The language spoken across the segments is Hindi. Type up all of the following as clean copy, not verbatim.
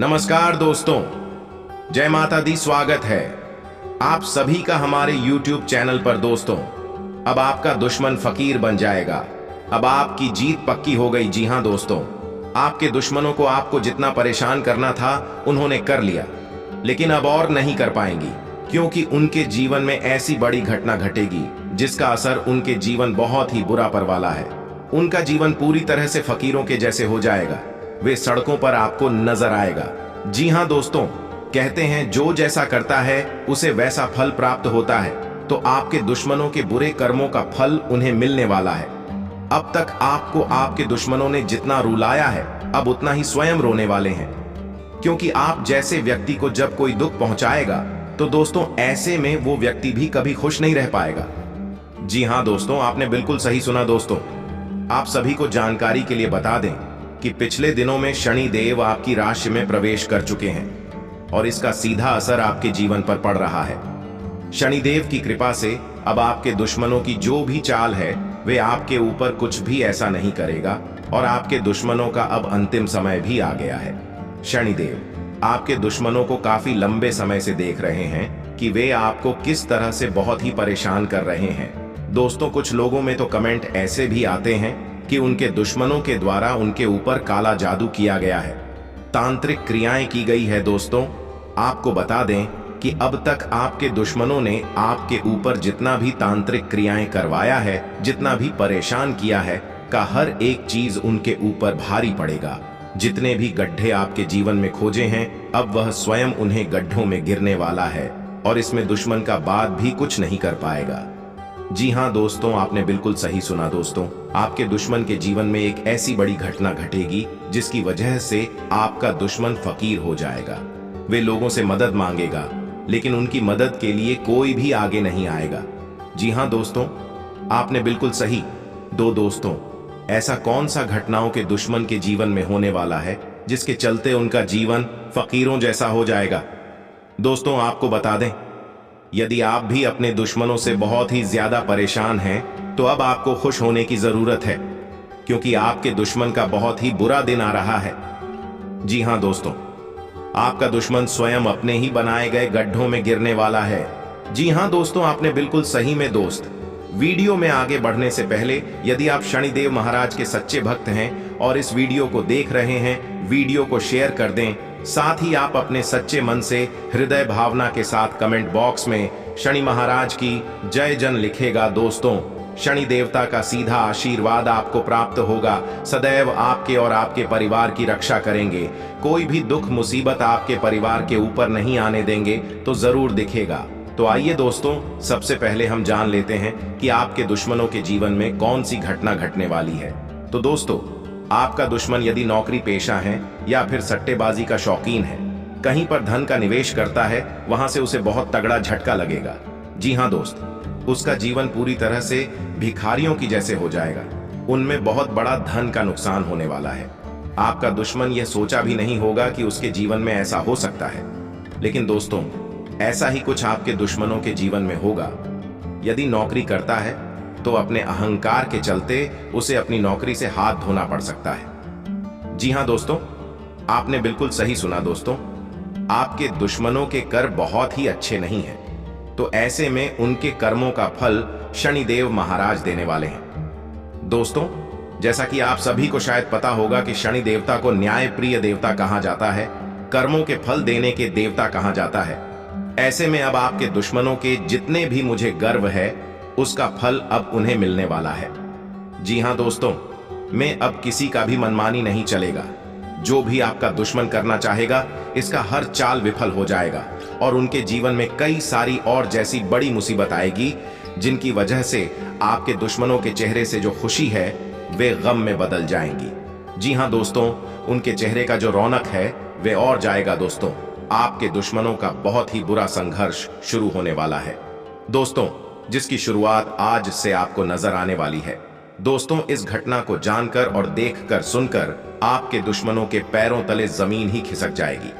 नमस्कार दोस्तों, जय माता दी। स्वागत है आप सभी का हमारे YouTube चैनल पर। दोस्तों, अब आपका दुश्मन फकीर बन जाएगा। अब आपकी जीत पक्की हो गई। जी हां दोस्तों, आपके दुश्मनों को आपको जितना परेशान करना था उन्होंने कर लिया, लेकिन अब और नहीं कर पाएंगी, क्योंकि उनके जीवन में ऐसी बड़ी घटना घटेगी जिसका असर उनके जीवन बहुत ही बुरा पर वाला है। उनका जीवन पूरी तरह से फकीरों के जैसे हो जाएगा। वे सड़कों पर आपको नजर आएगा। जी हां दोस्तों, कहते हैं जो जैसा करता है उसे वैसा फल प्राप्त होता है। तो आपके दुश्मनों के बुरे कर्मों का फल उन्हें मिलने वाला है। अब तक आपको आपके दुश्मनों ने जितना रुलाया है, अब उतना ही स्वयं रोने वाले हैं, क्योंकि आप जैसे व्यक्ति को जब कोई दुख पहुंचाएगा तो दोस्तों ऐसे में वो व्यक्ति भी कभी खुश नहीं रह पाएगा। जी हां दोस्तों, आपने बिल्कुल सही सुना। दोस्तों, आप सभी को जानकारी के लिए बता दें कि पिछले दिनों में शनि देव आपकी राशि में प्रवेश कर चुके हैं और इसका सीधा असर आपके जीवन पर पड़ रहा है। शनि देव की कृपा से अब आपके दुश्मनों की जो भी चाल है वे आपके ऊपर कुछ भी ऐसा नहीं करेगा और आपके दुश्मनों का अब अंतिम समय भी आ गया है। शनि देव आपके दुश्मनों को काफी लंबे समय से देख रहे हैं कि वे आपको किस तरह से बहुत ही परेशान कर रहे हैं। दोस्तों, कुछ लोगों में तो कमेंट ऐसे भी आते हैं कि उनके दुश्मनों के द्वारा उनके ऊपर काला जादू किया गया है, तांत्रिक क्रियाएं की गई है। दोस्तों, आपको बता दें कि अब तक आपके दुश्मनों ने आपके ऊपर जितना भी तांत्रिक क्रियाएं करवाया है, जितना भी परेशान किया है, का हर एक चीज उनके ऊपर भारी पड़ेगा। जितने भी गड्ढे आपके जीवन में खोजे हैं, अब वह स्वयं उन्हें गड्ढों में गिरने वाला है और इसमें दुश्मन का बात भी कुछ नहीं कर पाएगा। जी हां दोस्तों, आपने बिल्कुल सही सुना। दोस्तों, आपके दुश्मन के जीवन में एक ऐसी बड़ी घटना घटेगी जिसकी वजह से आपका दुश्मन फकीर हो जाएगा। वे लोगों से मदद मांगेगा, लेकिन उनकी मदद के लिए कोई भी आगे नहीं आएगा। जी हां दोस्तों, आपने बिल्कुल सही। दोस्तों, ऐसा कौन सा घटनाओं के दुश्मन के जीवन में होने वाला है जिसके चलते उनका जीवन फकीरों जैसा हो जाएगा? दोस्तों, आपको बता दें, यदि आप भी अपने दुश्मनों से बहुत ही ज्यादा परेशान हैं, तो अब आपको खुश होने की जरूरत है, क्योंकि आपके दुश्मन का बहुत ही बुरा दिन आ रहा है। जी हां दोस्तों, आपका दुश्मन स्वयं अपने ही बनाए गए गड्ढों में गिरने वाला है। जी हां दोस्तों, आपने बिल्कुल सही में। दोस्त, वीडियो में आगे बढ़ने से पहले यदि आप शनिदेव महाराज के सच्चे भक्त हैं और इस वीडियो को देख रहे हैं, वीडियो को शेयर कर दें। साथ ही आप अपने सच्चे मन से हृदय भावना के साथ कमेंट बॉक्स में शनि महाराज की जय जन लिखेगा। दोस्तों, शनि देवता का सीधा आशीर्वाद आपको प्राप्त होगा। सदैव आपके और आपके परिवार की रक्षा करेंगे। कोई भी दुख मुसीबत आपके परिवार के ऊपर नहीं आने देंगे तो जरूर दिखेगा। तो आइए दोस्तों, सबसे पहले हम जान लेते हैं कि आपके दुश्मनों के जीवन में कौन सी घटना घटने वाली है। तो दोस्तों, आपका दुश्मन यदि नौकरी पेशा है या फिर सट्टेबाजी का शौकीन है, कहीं पर धन का निवेश करता है, वहां से उसे बहुत तगड़ा झटका लगेगा। जी हां दोस्त, उसका जीवन पूरी तरह से भिखारियों की जैसे हो जाएगा। उनमें बहुत बड़ा धन का नुकसान होने वाला है। आपका दुश्मन यह सोचा भी नहीं होगा कि उसके जीवन में ऐसा हो सकता है, लेकिन दोस्तों ऐसा ही कुछ आपके दुश्मनों के जीवन में होगा। यदि नौकरी करता है तो अपने अहंकार के चलते उसे अपनी नौकरी से हाथ धोना पड़ सकता है। जी हां दोस्तों, आपने बिल्कुल सही सुना। दोस्तों, आपके दुश्मनों के कर बहुत ही अच्छे नहीं हैं, तो ऐसे में उनके कर्मों का फल शनिदेव महाराज देने वाले हैं। दोस्तों, जैसा कि आप सभी को शायद पता होगा कि शनि देवता को न्याय प्रिय देवता कहा जाता है, कर्मों के फल देने के देवता कहा जाता है। ऐसे में अब आपके दुश्मनों के जितने भी मुझे गर्व है, उसका फल अब उन्हें मिलने वाला है। जी हां दोस्तों, मैं अब किसी का भी मनमानी नहीं चलेगा। जो भी आपका दुश्मन करना चाहेगा, इसका हर चाल विफल हो जाएगा और उनके जीवन में कई सारी और जैसी बड़ी मुसीबत आएगी, जिनकी वजह से आपके दुश्मनों के चेहरे से जो खुशी है वे गम में बदल जाएंगी। जी हां दोस्तों, उनके चेहरे का जो रौनक है वे और जाएगा। दोस्तों, आपके दुश्मनों का बहुत ही बुरा संघर्ष शुरू होने वाला है, दोस्तों, जिसकी शुरुआत आज से आपको नजर आने वाली है। दोस्तों, इस घटना को जानकर और देखकर सुनकर आपके दुश्मनों के पैरों तले जमीन ही खिसक जाएगी।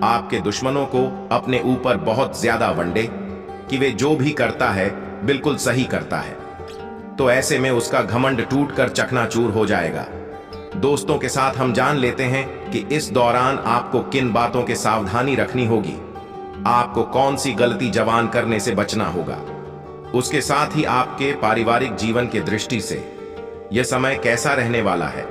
आपके दुश्मनों को अपने ऊपर बहुत ज्यादा वंडे कि वे जो भी करता है बिल्कुल सही करता है, तो ऐसे में उसका घमंड टूटकर चकनाचूर हो जाएगा। दोस्तों के साथ हम जान लेते हैं कि इस दौरान आपको किन बातों की सावधानी रखनी होगी, आपको कौन सी गलती जवान करने से बचना होगा। उसके साथ ही आपके पारिवारिक जीवन की दृष्टि से यह समय कैसा रहने वाला है।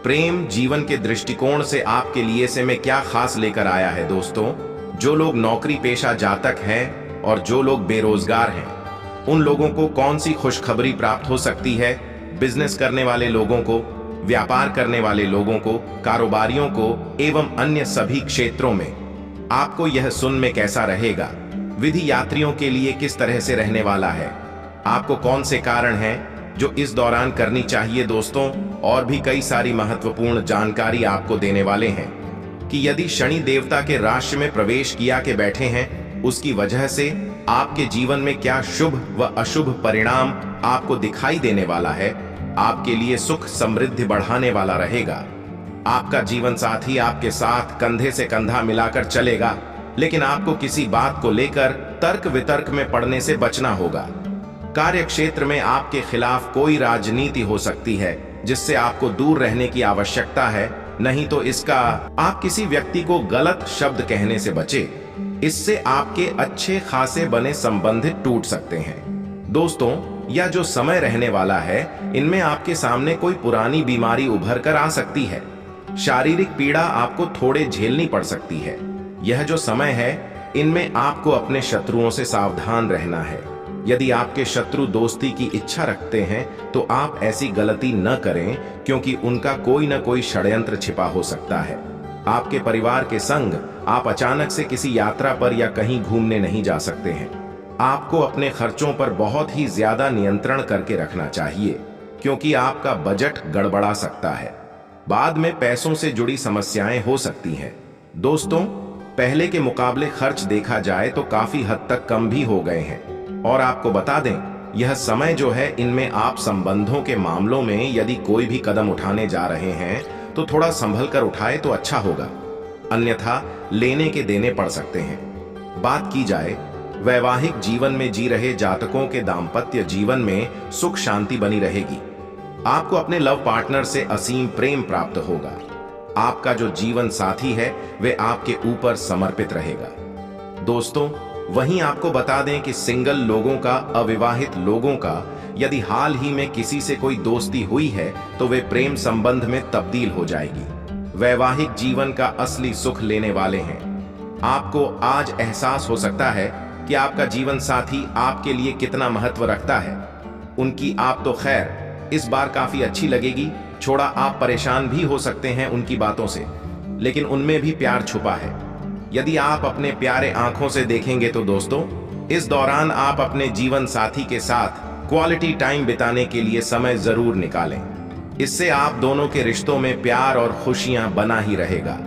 प्रेम जीवन के दृष्टिकोण से आपके लिए समय क्या खास लेकर आया है। दोस्तों, जो लोग नौकरी पेशा जातक हैं और जो लोग बेरोजगार हैं, उन लोगों को कौन सी खुशखबरी प्राप्त हो सकती है। बिजनेस करने वाले लोगों को, व्यापार करने वाले लोगों को, कारोबारियों को एवं अन्य सभी क्षेत्रों में आपको यह सुन में कैसा रहेगा। विधि यात्रियों के लिए किस तरह से रहने वाला है, आपको कौन से कारण हैं जो इस दौरान करनी चाहिए। दोस्तों, और भी कई सारी महत्वपूर्ण जानकारी आपको देने वाले हैं कि यदि शनि देवता के राशि में प्रवेश किया के बैठे हैं, उसकी वजह से आपके जीवन में क्या शुभ व अशुभ परिणाम आपको दिखाई देने वाला है। आपके लिए सुख समृद्धि बढ़ाने वाला रहेगा। आपका जीवन साथी आपके साथ कंधे से कंधा मिलाकर चलेगा, लेकिन आपको किसी बात को लेकर तर्क वितर्क में पड़ने से बचना होगा। कार्य क्षेत्र में आपके खिलाफ कोई राजनीति हो सकती है, जिससे आपको दूर रहने की आवश्यकता है। नहीं तो इसका आप किसी व्यक्ति को गलत शब्द कहने से बचे, इससे आपके अच्छे खासे बने संबंध टूट सकते हैं। दोस्तों, यह जो समय रहने वाला है, इनमें आपके सामने कोई पुरानी बीमारी उभर कर आ सकती है। शारीरिक पीड़ा आपको थोड़े झेलनी पड़ सकती है। यह जो समय है, इनमें आपको अपने शत्रुओं से सावधान रहना है। यदि आपके शत्रु दोस्ती की इच्छा रखते हैं तो आप ऐसी गलती न करें, क्योंकि उनका कोई न कोई षड्यंत्र छिपा हो सकता है। आपके परिवार के संग आप अचानक से किसी यात्रा पर या कहीं घूमने नहीं जा सकते हैं। आपको अपने खर्चों पर बहुत ही ज्यादा नियंत्रण करके रखना चाहिए, क्योंकि आपका बजट गड़बड़ा सकता है। बाद में पैसों से जुड़ी समस्याएं हो सकती हैं। दोस्तों, पहले के मुकाबले खर्च देखा जाए तो काफी हद तक कम भी हो गए हैं। और आपको बता दें, यह समय जो है, इनमें आप संबंधों के मामलों में यदि कोई भी कदम उठाने जा रहे हैं तो थोड़ा संभल कर उठाए तो अच्छा होगा, अन्यथा लेने के देने पड़ सकते हैं। बात की जाए वैवाहिक जीवन में जी रहे जातकों के दाम्पत्य जीवन में सुख शांति बनी रहेगी। आपको अपने लव पार्टनर से असीम प्रेम प्राप्त होगा। आपका जो जीवन साथी है वे आपके ऊपर समर्पित रहेगा। दोस्तों, वहीं आपको बता दें कि सिंगल लोगों का, अविवाहित लोगों का यदि हाल ही में किसी से कोई दोस्ती हुई है तो वे प्रेम संबंध में तब्दील हो जाएगी। वैवाहिक जीवन का असली सुख लेने वाले हैं। आपको आज एहसास हो सकता है कि आपका जीवन साथी आपके लिए कितना महत्व रखता है। उनकी आप तो खैर इस बार काफी अच्छी लगेगी, छोड़ा आप परेशान भी हो सकते हैं उनकी बातों से, लेकिन उनमें भी प्यार छुपा है। यदि आप अपने प्यारे आंखों से देखेंगे तो दोस्तों, इस दौरान आप अपने जीवन साथी के साथ क्वालिटी टाइम बिताने के लिए समय जरूर निकालें। इससे आप दोनों के रिश्तों में प्यार और खुशियां बना ही रहेगा।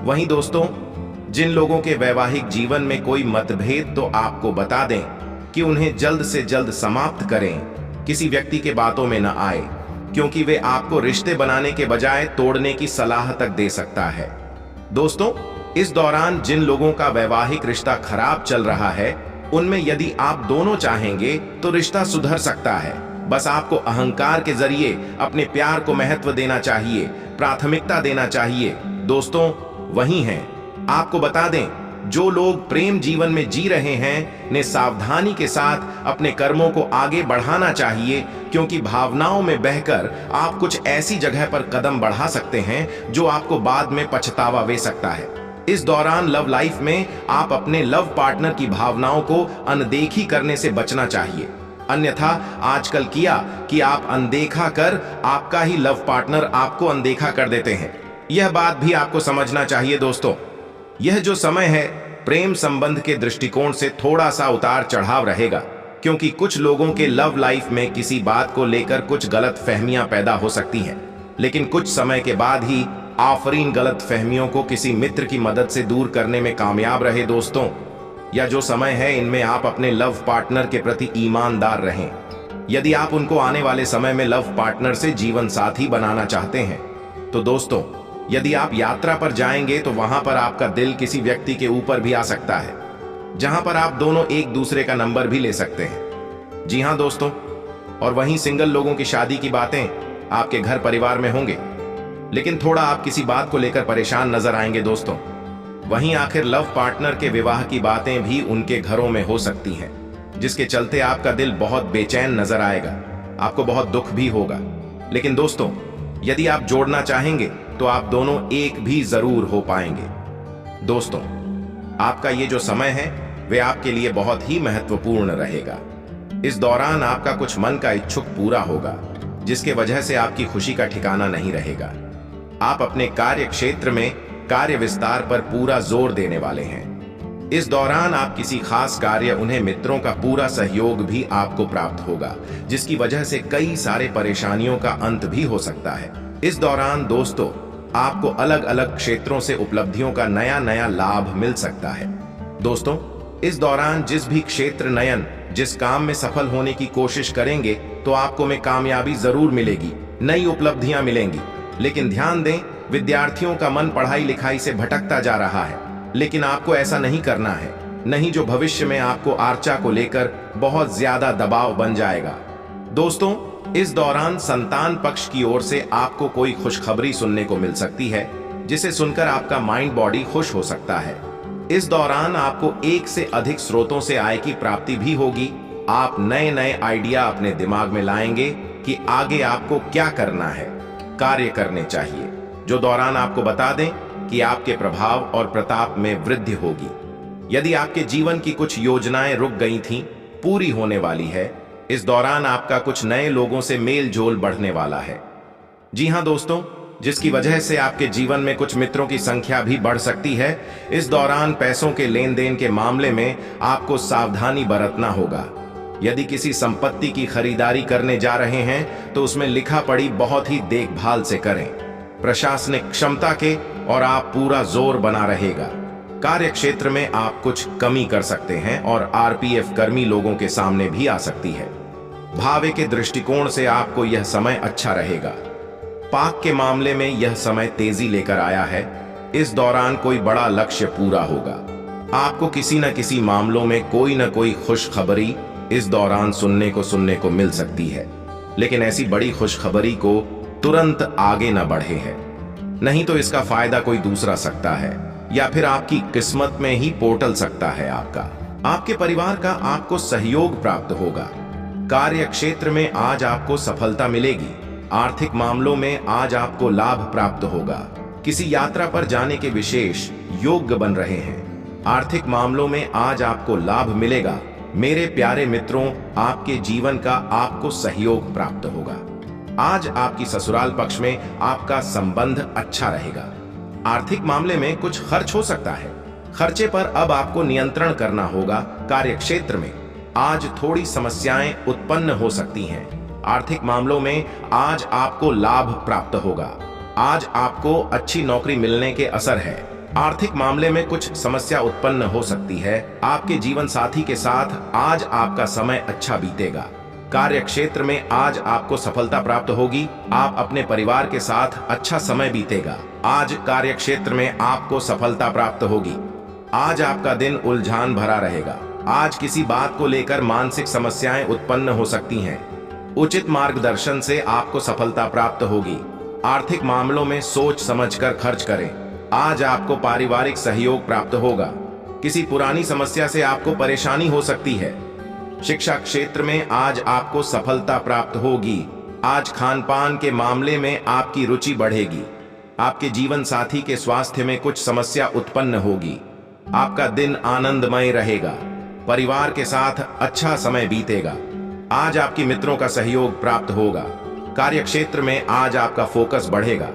वहीं दोस्तों, जिन लोगों के वैवाहिक जीवन में कोई मतभेद, तो आपको बता दें कि उन्हें जल्द से जल्द समाप्त करें। किसी व्यक्ति के बातों में न आए, क्योंकि वे आपको रिश्ते बनाने के बजाय तोड़ने की सलाह तक दे सकता है। दोस्तों, इस दौरान जिन लोगों का वैवाहिक रिश्ता खराब चल रहा है, उनमें यदि आप दोनों चाहेंगे तो रिश्ता सुधर सकता है। बस आपको अहंकार के जरिए अपने प्यार को महत्व देना चाहिए, प्राथमिकता देना चाहिए। दोस्तों, वही हैं। आपको बता दें, जो लोग प्रेम जीवन में जी रहे हैं ने सावधानी के साथ अपने कर्मों को आगे बढ़ाना चाहिए, क्योंकि भावनाओं में बहकर आप कुछ ऐसी जगह पर कदम बढ़ा सकते हैं जो आपको बाद में पछतावा दे सकता है। इस दौरान लव लाइफ में आप अपने लव पार्टनर की भावनाओं को अनदेखी करने से बचना चाहिए, अन्यथा आजकल किया कि आप अनदेखा कर आपका ही लव पार्टनर आपको अनदेखा कर देते हैं। यह बात भी आपको समझना चाहिए। दोस्तों, यह जो समय है, प्रेम संबंध के दृष्टिकोण से थोड़ा सा उतार चढ़ाव रहेगा, क्योंकि कुछ लोगों के लव लाइफ में किसी बात को लेकर कुछ गलत फहमियां पैदा हो सकती हैं, लेकिन कुछ समय के बाद ही आफरीन गलत फहमियों को किसी मित्र की मदद से दूर करने में कामयाब रहे। दोस्तों, यह जो समय है, इनमें आप अपने लव पार्टनर के प्रति ईमानदार रहें। यदि आप उनको आने वाले समय में लव पार्टनर से जीवन साथी बनाना चाहते हैं, तो दोस्तों, यदि आप यात्रा पर जाएंगे तो वहां पर आपका दिल किसी व्यक्ति के ऊपर भी आ सकता है, जहां पर आप दोनों एक दूसरे का नंबर भी ले सकते हैं। जी हां दोस्तों, और वहीं सिंगल लोगों की शादी की बातें आपके घर परिवार में होंगे। लेकिन थोड़ा आप किसी बात को लेकर परेशान नजर आएंगे दोस्तों। वहीं आखिर लव पार्टनर के विवाह की बातें भी उनके घरों में हो सकती हैं, जिसके चलते आपका दिल बहुत बेचैन नजर आएगा, आपको बहुत दुख भी होगा। लेकिन दोस्तों, यदि आप जोड़ना चाहेंगे तो आप दोनों एक भी जरूर हो पाएंगे। दोस्तों, आपका ये जो समय है वे आपके लिए बहुत ही महत्वपूर्ण रहेगा। इस दौरान आपका कुछ मन का इच्छुक पूरा होगा, जिसके वजह से आपकी खुशी का ठिकाना नहीं रहेगा। आप अपने कार्य क्षेत्र में कार्य विस्तार पर पूरा जोर देने वाले हैं। इस दौरान आप किसी खास कार्य, उन्हें मित्रों का पूरा सहयोग भी आपको प्राप्त होगा, जिसकी वजह से कई सारे परेशानियों का अंत भी हो सकता है। इस दौरान दोस्तों, आपको अलग अलग क्षेत्रों से उपलब्धियों का नया नया लाभ मिल सकता है। दोस्तों, इस दौरान जिस भी क्षेत्र नयन जिस काम में सफल होने की कोशिश करेंगे तो आपको में कामयाबी जरूर मिलेगी, नई उपलब्धियां मिलेंगी। लेकिन ध्यान दें, विद्यार्थियों का मन पढ़ाई लिखाई से भटकता जा रहा है, लेकिन आपको ऐसा नहीं करना है, नहीं जो भविष्य में आपको आर्चा को लेकर बहुत ज्यादा दबाव बन जाएगा। दोस्तों, इस दौरान संतान पक्ष की ओर से आपको कोई खुशखबरी सुनने को मिल सकती है, जिसे सुनकर आपका माइंड बॉडी खुश हो सकता है। इस दौरान आपको एक से अधिक स्रोतों से आय की प्राप्ति भी होगी। आप नए नए आइडिया अपने दिमाग में लाएंगे कि आगे आपको क्या करना है, कार्य करने चाहिए, जो दौरान आपको बता दें कि आपके प्रभाव और प्रताप में वृद्धि होगी। यदि आपके जीवन की कुछ योजनाएं रुक गई थीं, पूरी होने वाली है। इस दौरान आपका कुछ नए लोगों से मेल जोल बढ़ने वाला है। जी हां दोस्तों, जिसकी वजह से आपके जीवन में कुछ मित्रों की संख्या भी बढ़ सकती है। इस दौरान पैसों के लेन देन के मामले में आपको सावधानी बरतना होगा। यदि किसी संपत्ति की खरीदारी करने जा रहे हैं तो उसमें लिखा पढ़ी बहुत ही देखभाल से करें। प्रशासनिक क्षमता के और आप पूरा जोर बना रहेगा। कार्य क्षेत्र में आप कुछ कमी कर सकते हैं और आरपीएफ कर्मी लोगों के सामने भी आ सकती है। भावे के दृष्टिकोण से आपको यह समय अच्छा रहेगा। पाक के मामले में यह समय तेजी लेकर आया है। इस दौरान कोई बड़ा लक्ष्य पूरा होगा। आपको किसी न किसी मामलों में कोई न कोई खुशखबरी इस दौरान सुनने को मिल सकती है, लेकिन ऐसी बड़ी खुशखबरी को तुरंत आगे न बढ़े है, नहीं तो इसका फायदा कोई दूसरा सकता है या फिर आपकी किस्मत में ही पोर्टल सकता है। आपके परिवार का आपको सहयोग प्राप्त होगा। कार्य क्षेत्र में आज आपको सफलता मिलेगी। आर्थिक मामलों में आज आपको लाभ प्राप्त होगा। किसी यात्रा पर जाने के विशेष योग्य बन रहे हैं। आर्थिक मामलों में आज आपको लाभ मिलेगा। मेरे प्यारे मित्रों, आपके जीवन का आपको सहयोग प्राप्त होगा। आज आपकी ससुराल पक्ष में आपका संबंध अच्छा रहेगा। आर्थिक मामले में कुछ खर्च हो सकता है, खर्चे पर अब आपको नियंत्रण करना होगा। कार्य क्षेत्र में आज थोड़ी समस्याएं उत्पन्न हो सकती हैं। आर्थिक मामलों में आज आपको लाभ प्राप्त होगा। आज आपको अच्छी नौकरी मिलने के असर है। आर्थिक मामले में कुछ समस्या उत्पन्न हो सकती है। आपके जीवन साथी के साथ आज आपका समय अच्छा बीतेगा। कार्य क्षेत्र में आज आपको सफलता प्राप्त होगी। आप अपने परिवार के साथ अच्छा समय बीतेगा। आज कार्य क्षेत्र में आपको सफलता प्राप्त होगी। आज आपका दिन उलझान भरा रहेगा। आज किसी बात को लेकर मानसिक समस्याएं उत्पन्न हो सकती हैं। उचित मार्गदर्शन से आपको सफलता प्राप्त होगी। आर्थिक मामलों में सोच समझकर खर्च करें। आज आपको पारिवारिक सहयोग प्राप्त होगा। किसी पुरानी समस्या से आपको परेशानी हो सकती है। शिक्षा क्षेत्र में आज आपको सफलता प्राप्त होगी। आज खान पान के मामले में आपकी रुचि बढ़ेगी। आपके जीवन साथी के स्वास्थ्य में कुछ समस्या उत्पन्न होगी। आपका दिन आनंदमय रहेगा। परिवार के साथ अच्छा समय बीतेगा। आज आपके मित्रों का सहयोग प्राप्त होगा। कार्य क्षेत्र में आज आपका फोकस बढ़ेगा।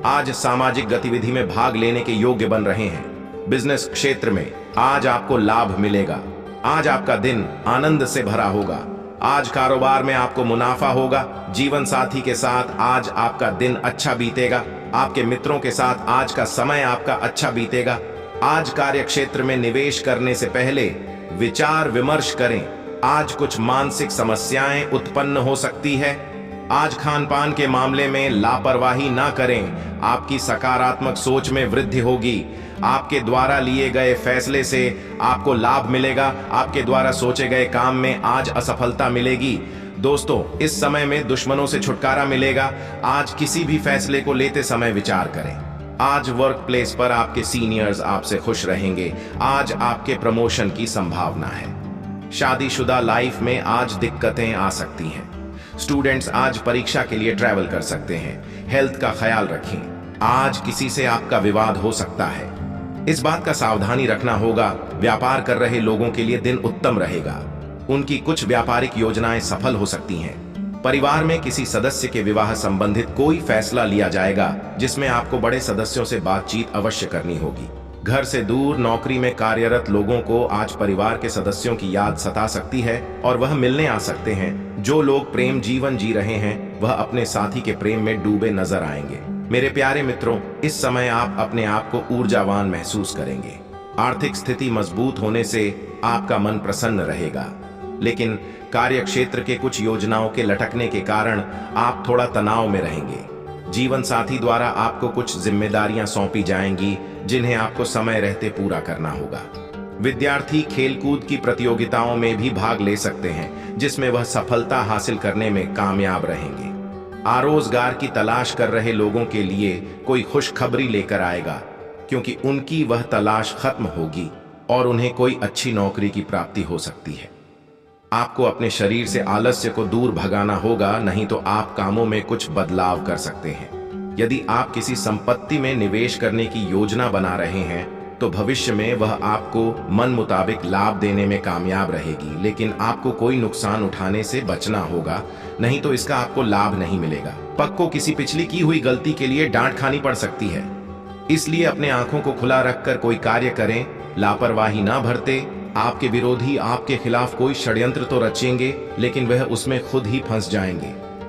आज सामाजिक गतिविधि में भाग लेने के योग्य बन रहे हैं। बिजनेस क्षेत्र में आज आपको लाभ मिलेगा। आज आपका दिन आनंद से भरा होगा। आज कारोबार में आपको मुनाफा होगा। जीवन साथी के साथ आज आपका दिन अच्छा बीतेगा। आपके मित्रों के साथ आज का समय आपका अच्छा बीतेगा। आज कार्य क्षेत्र में निवेश करने से पहले विचार विमर्श करें। आज कुछ मानसिक समस्याएं उत्पन्न हो सकती है। आज खान पान के मामले में लापरवाही ना करें। आपकी सकारात्मक सोच में वृद्धि होगी। आपके द्वारा लिए गए फैसले से आपको लाभ मिलेगा। आपके द्वारा सोचे गए काम में आज असफलता मिलेगी। दोस्तों, इस समय में दुश्मनों से छुटकारा मिलेगा। आज किसी भी फैसले को लेते समय विचार करें। आज वर्क प्लेस पर आपके सीनियर्स आपसे खुश रहेंगे। आज आपके प्रमोशन की संभावना है। शादीशुदा लाइफ में आज दिक्कतें आ सकती हैं। स्टूडेंट्स आज परीक्षा के लिए ट्रैवल कर सकते हैं। हेल्थ का ख्याल रखें। आज किसी से आपका विवाद हो सकता है। इस बात का सावधानी रखना होगा। व्यापार कर रहे लोगों के लिए दिन उत्तम रहेगा। उनकी कुछ व्यापारिक योजनाएं सफल हो सकती हैं। परिवार में किसी सदस्य के विवाह संबंधित कोई फैसला लिया जाएगा, जिसमें आपको बड़े सदस्यों से बातचीत अवश्य करनी होगी। घर से दूर नौकरी में कार्यरत लोगों को आज परिवार के सदस्यों की याद सता सकती है और वह मिलने आ सकते हैं। जो लोग प्रेम जीवन जी रहे हैं, वह अपने साथी के प्रेम में डूबे नजर आएंगे। मेरे प्यारे मित्रों, इस समय आप अपने आप को ऊर्जावान महसूस करेंगे। आर्थिक स्थिति मजबूत होने से आपका मन प्रसन्न रहेगा, लेकिन कार्य क्षेत्र के कुछ योजनाओं के लटकने के कारण आप थोड़ा तनाव में रहेंगे। जीवन साथी द्वारा आपको कुछ जिम्मेदारियां सौंपी जाएंगी, जिन्हें आपको समय रहते पूरा करना होगा। विद्यार्थी खेलकूद की प्रतियोगिताओं में भी भाग ले सकते हैं, जिसमें वह सफलता हासिल करने में कामयाब रहेंगे। रोजगार की तलाश कर रहे लोगों के लिए कोई खुशखबरी लेकर आएगा, क्योंकि उनकी वह तलाश खत्म होगी और उन्हें कोई अच्छी नौकरी की प्राप्ति हो सकती है। आपको अपने शरीर से आलस्य को दूर भगाना होगा, नहीं तो आप कामों में कुछ बदलाव कर सकते हैं। यदि आप किसी संपत्ति में निवेश करने की योजना बना रहे हैं, तो भविष्य में वह आपको मन मुताबिक लाभ देने में कामयाब रहेगी, लेकिन आपको कोई नुकसान उठाने से बचना होगा, नहीं तो इसका आपको लाभ नहीं मिलेगा। पक्को किसी पिछली की हुई गलती के लिए डांट खानी पड़ सकती है। इसलिए अपने आंखों को खुला रखकर कोई कार्य करें, लापरवाही ना बरते। आपके विरोधी आपके खिलाफ कोई षड्यंत्र तो रचेंगे, लेकिन वह उसमें खुद ही फंस जाएंगे।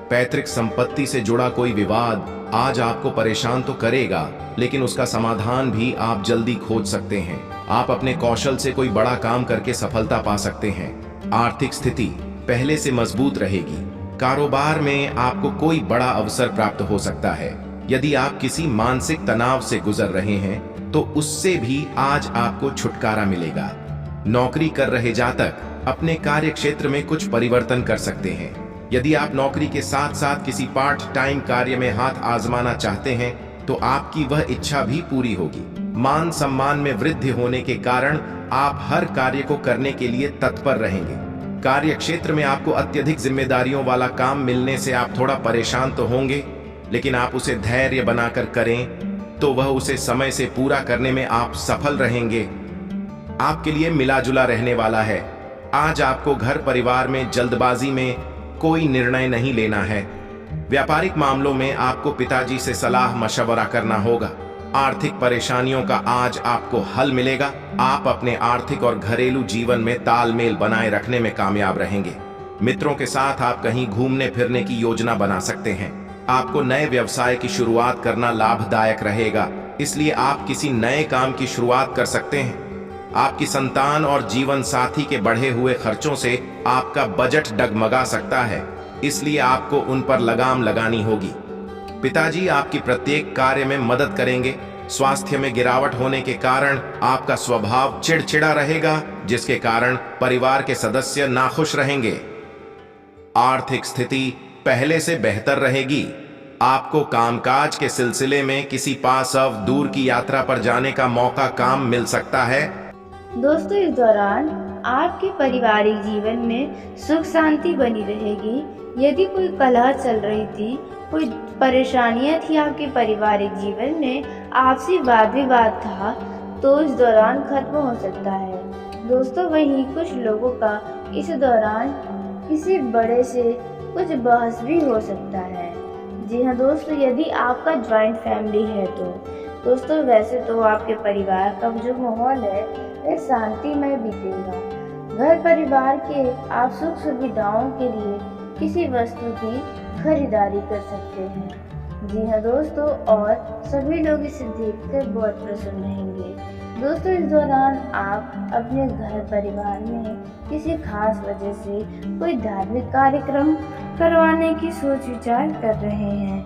पैतृक संपत्ति से जुड़ा कोई विवाद आज आपको परेशान तो करेगा, लेकिन उसका समाधान भी आप जल्दी खोज सकते हैं। आप अपने कौशल से कोई बड़ा काम करके सफलता पा सकते हैं। आर्थिक स्थिति पहले से मजबूत रहेगी। कारोबार में आपको कोई बड़ा अवसर प्राप्त हो सकता है। यदि आप किसी मानसिक तनाव से गुजर रहे हैं, तो उससे भी आज आपको छुटकारा मिलेगा। नौकरी कर रहे जातक अपने कार्य क्षेत्र में कुछ परिवर्तन कर सकते हैं। यदि आप नौकरी के साथ साथ किसी पार्ट टाइम कार्य में हाथ आजमाना चाहते हैं, तो आपकी वह इच्छा भी पूरी होगी। मान सम्मान में वृद्धि होने के कारण आप हर कार्य को करने के लिए तत्पर रहेंगे। कार्य क्षेत्र में आपको अत्यधिक जिम्मेदारियों वाला काम मिलने से आप थोड़ा परेशान तो होंगे, लेकिन आप उसे धैर्य बनाकर करें तो वह उसे समय से पूरा करने में आप सफल रहेंगे। आपके लिए मिला जुला रहने वाला है। आज आपको घर परिवार में जल्दबाजी में कोई निर्णय नहीं लेना है। व्यापारिक मामलों में आपको पिताजी से सलाह मशवरा करना होगा। आर्थिक परेशानियों का आज आपको हल मिलेगा। आप अपने आर्थिक और घरेलू जीवन में तालमेल बनाए रखने में कामयाब रहेंगे। मित्रों के साथ आप कहीं घूमने फिरने की योजना बना सकते हैं। आपको नए व्यवसाय की शुरुआत करना लाभदायक रहेगा, इसलिए आप किसी नए काम की शुरुआत कर सकते हैं। आपकी संतान और जीवन साथी के बढ़े हुए खर्चों से आपका बजट डगमगा सकता है, इसलिए आपको उन पर लगाम लगानी होगी। पिताजी आपकी प्रत्येक कार्य में मदद करेंगे। स्वास्थ्य में गिरावट होने के कारण आपका स्वभाव चिड़चिड़ा रहेगा, जिसके कारण परिवार के सदस्य नाखुश रहेंगे। आर्थिक स्थिति पहले से बेहतर रहेगी। आपको कामकाज के सिलसिले में किसी पास अब दूर की यात्रा पर जाने का मौका काम मिल सकता है। दोस्तों, इस दौरान आपके पारिवारिक जीवन में सुख शांति बनी रहेगी। यदि कोई कलह चल रही थी, कोई परेशानियां थी आपके पारिवारिक जीवन में, आपसी वाद विवाद था, तो इस दौरान खत्म हो सकता है। दोस्तों, वहीं कुछ लोगों का इस दौरान किसी बड़े से कुछ बहस भी हो सकता है। जी हाँ दोस्तों, यदि आपका ज्वाइंट फैमिली है तो दोस्तों, वैसे तो आपके परिवार का जो माहौल है वह शांतिमय बीतेगा। घर परिवार के आप सुख सुविधाओं के लिए किसी वस्तु की खरीदारी कर सकते हैं। जी हाँ दोस्तों, और सभी लोग इसे देखकर बहुत प्रसन्न रहेंगे। दोस्तों, इस दौरान आप अपने घर परिवार में किसी खास वजह से कोई धार्मिक कार्यक्रम करवाने की सोच विचार कर रहे हैं।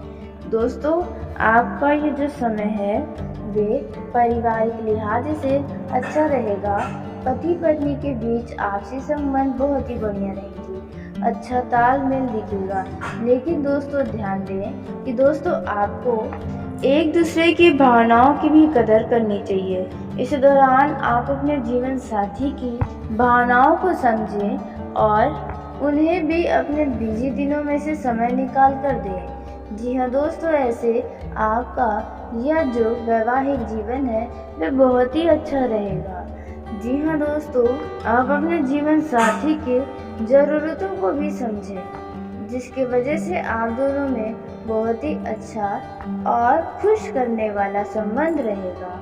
दोस्तों, आपका ये जो समय है वे पारिवारिक लिहाज से अच्छा रहेगा। पति पत्नी के बीच आपसी संबंध बहुत ही बढ़िया रहेगी। अच्छा तालमेल दिखेगा। लेकिन दोस्तों ध्यान दें कि दोस्तों आपको एक दूसरे की भावनाओं की भी कदर करनी चाहिए। इस दौरान आप अपने जीवन साथी की भावनाओं को समझें और उन्हें भी अपने बिजी दिनों में से समय निकाल कर दें। जी हाँ दोस्तों, ऐसे आपका यह जो वैवाहिक जीवन है वह बहुत ही अच्छा रहेगा। जी हाँ दोस्तों, आप अपने जीवन साथी के ज़रूरतों को भी समझें, जिसकी वजह से आप दोनों में बहुत ही अच्छा और खुश करने वाला संबंध रहेगा।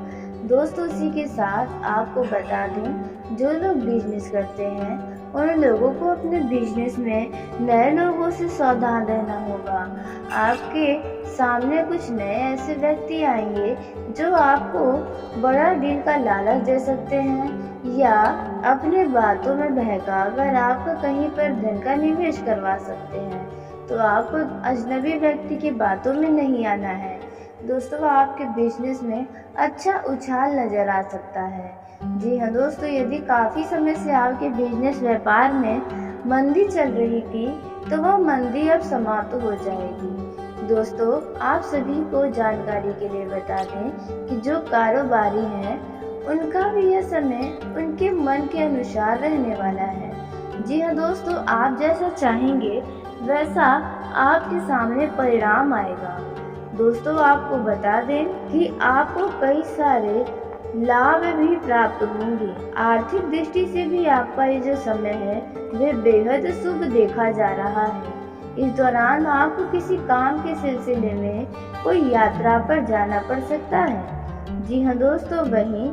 दोस्तों इसी के साथ आपको बता दें, जो लोग बिजनेस करते हैं उन लोगों को अपने बिजनेस में नए लोगों से सावधान रहना होगा। आपके सामने कुछ नए ऐसे व्यक्ति आएंगे जो आपको बड़ा डील का लालच दे सकते हैं या अपने बातों में बहकाकर आपका कहीं पर धन का निवेश करवा सकते हैं। तो आपको अजनबी व्यक्ति की बातों में नहीं आना है। दोस्तों आपके बिजनेस में अच्छा उछाल नजर आ सकता है। जी हाँ दोस्तों, यदि काफ़ी समय से आपके बिजनेस व्यापार में मंदी चल रही थी तो वह मंदी अब समाप्त हो जाएगी। दोस्तों आप सभी को जानकारी के लिए बता दें कि जो कारोबारी हैं उनका भी यह समय उनके मन के अनुसार रहने वाला है। जी हाँ दोस्तों, आप जैसा चाहेंगे वैसा आपके सामने परिणाम आएगा। दोस्तों आपको बता दें कि आपको कई सारे लाभ भी प्राप्त होंगे। आर्थिक दृष्टि से भी आपका ये जो समय है वह बेहद शुभ देखा जा रहा है। इस दौरान आपको किसी काम के सिलसिले में कोई यात्रा पर जाना पड़ सकता है। जी हाँ दोस्तों, वहीं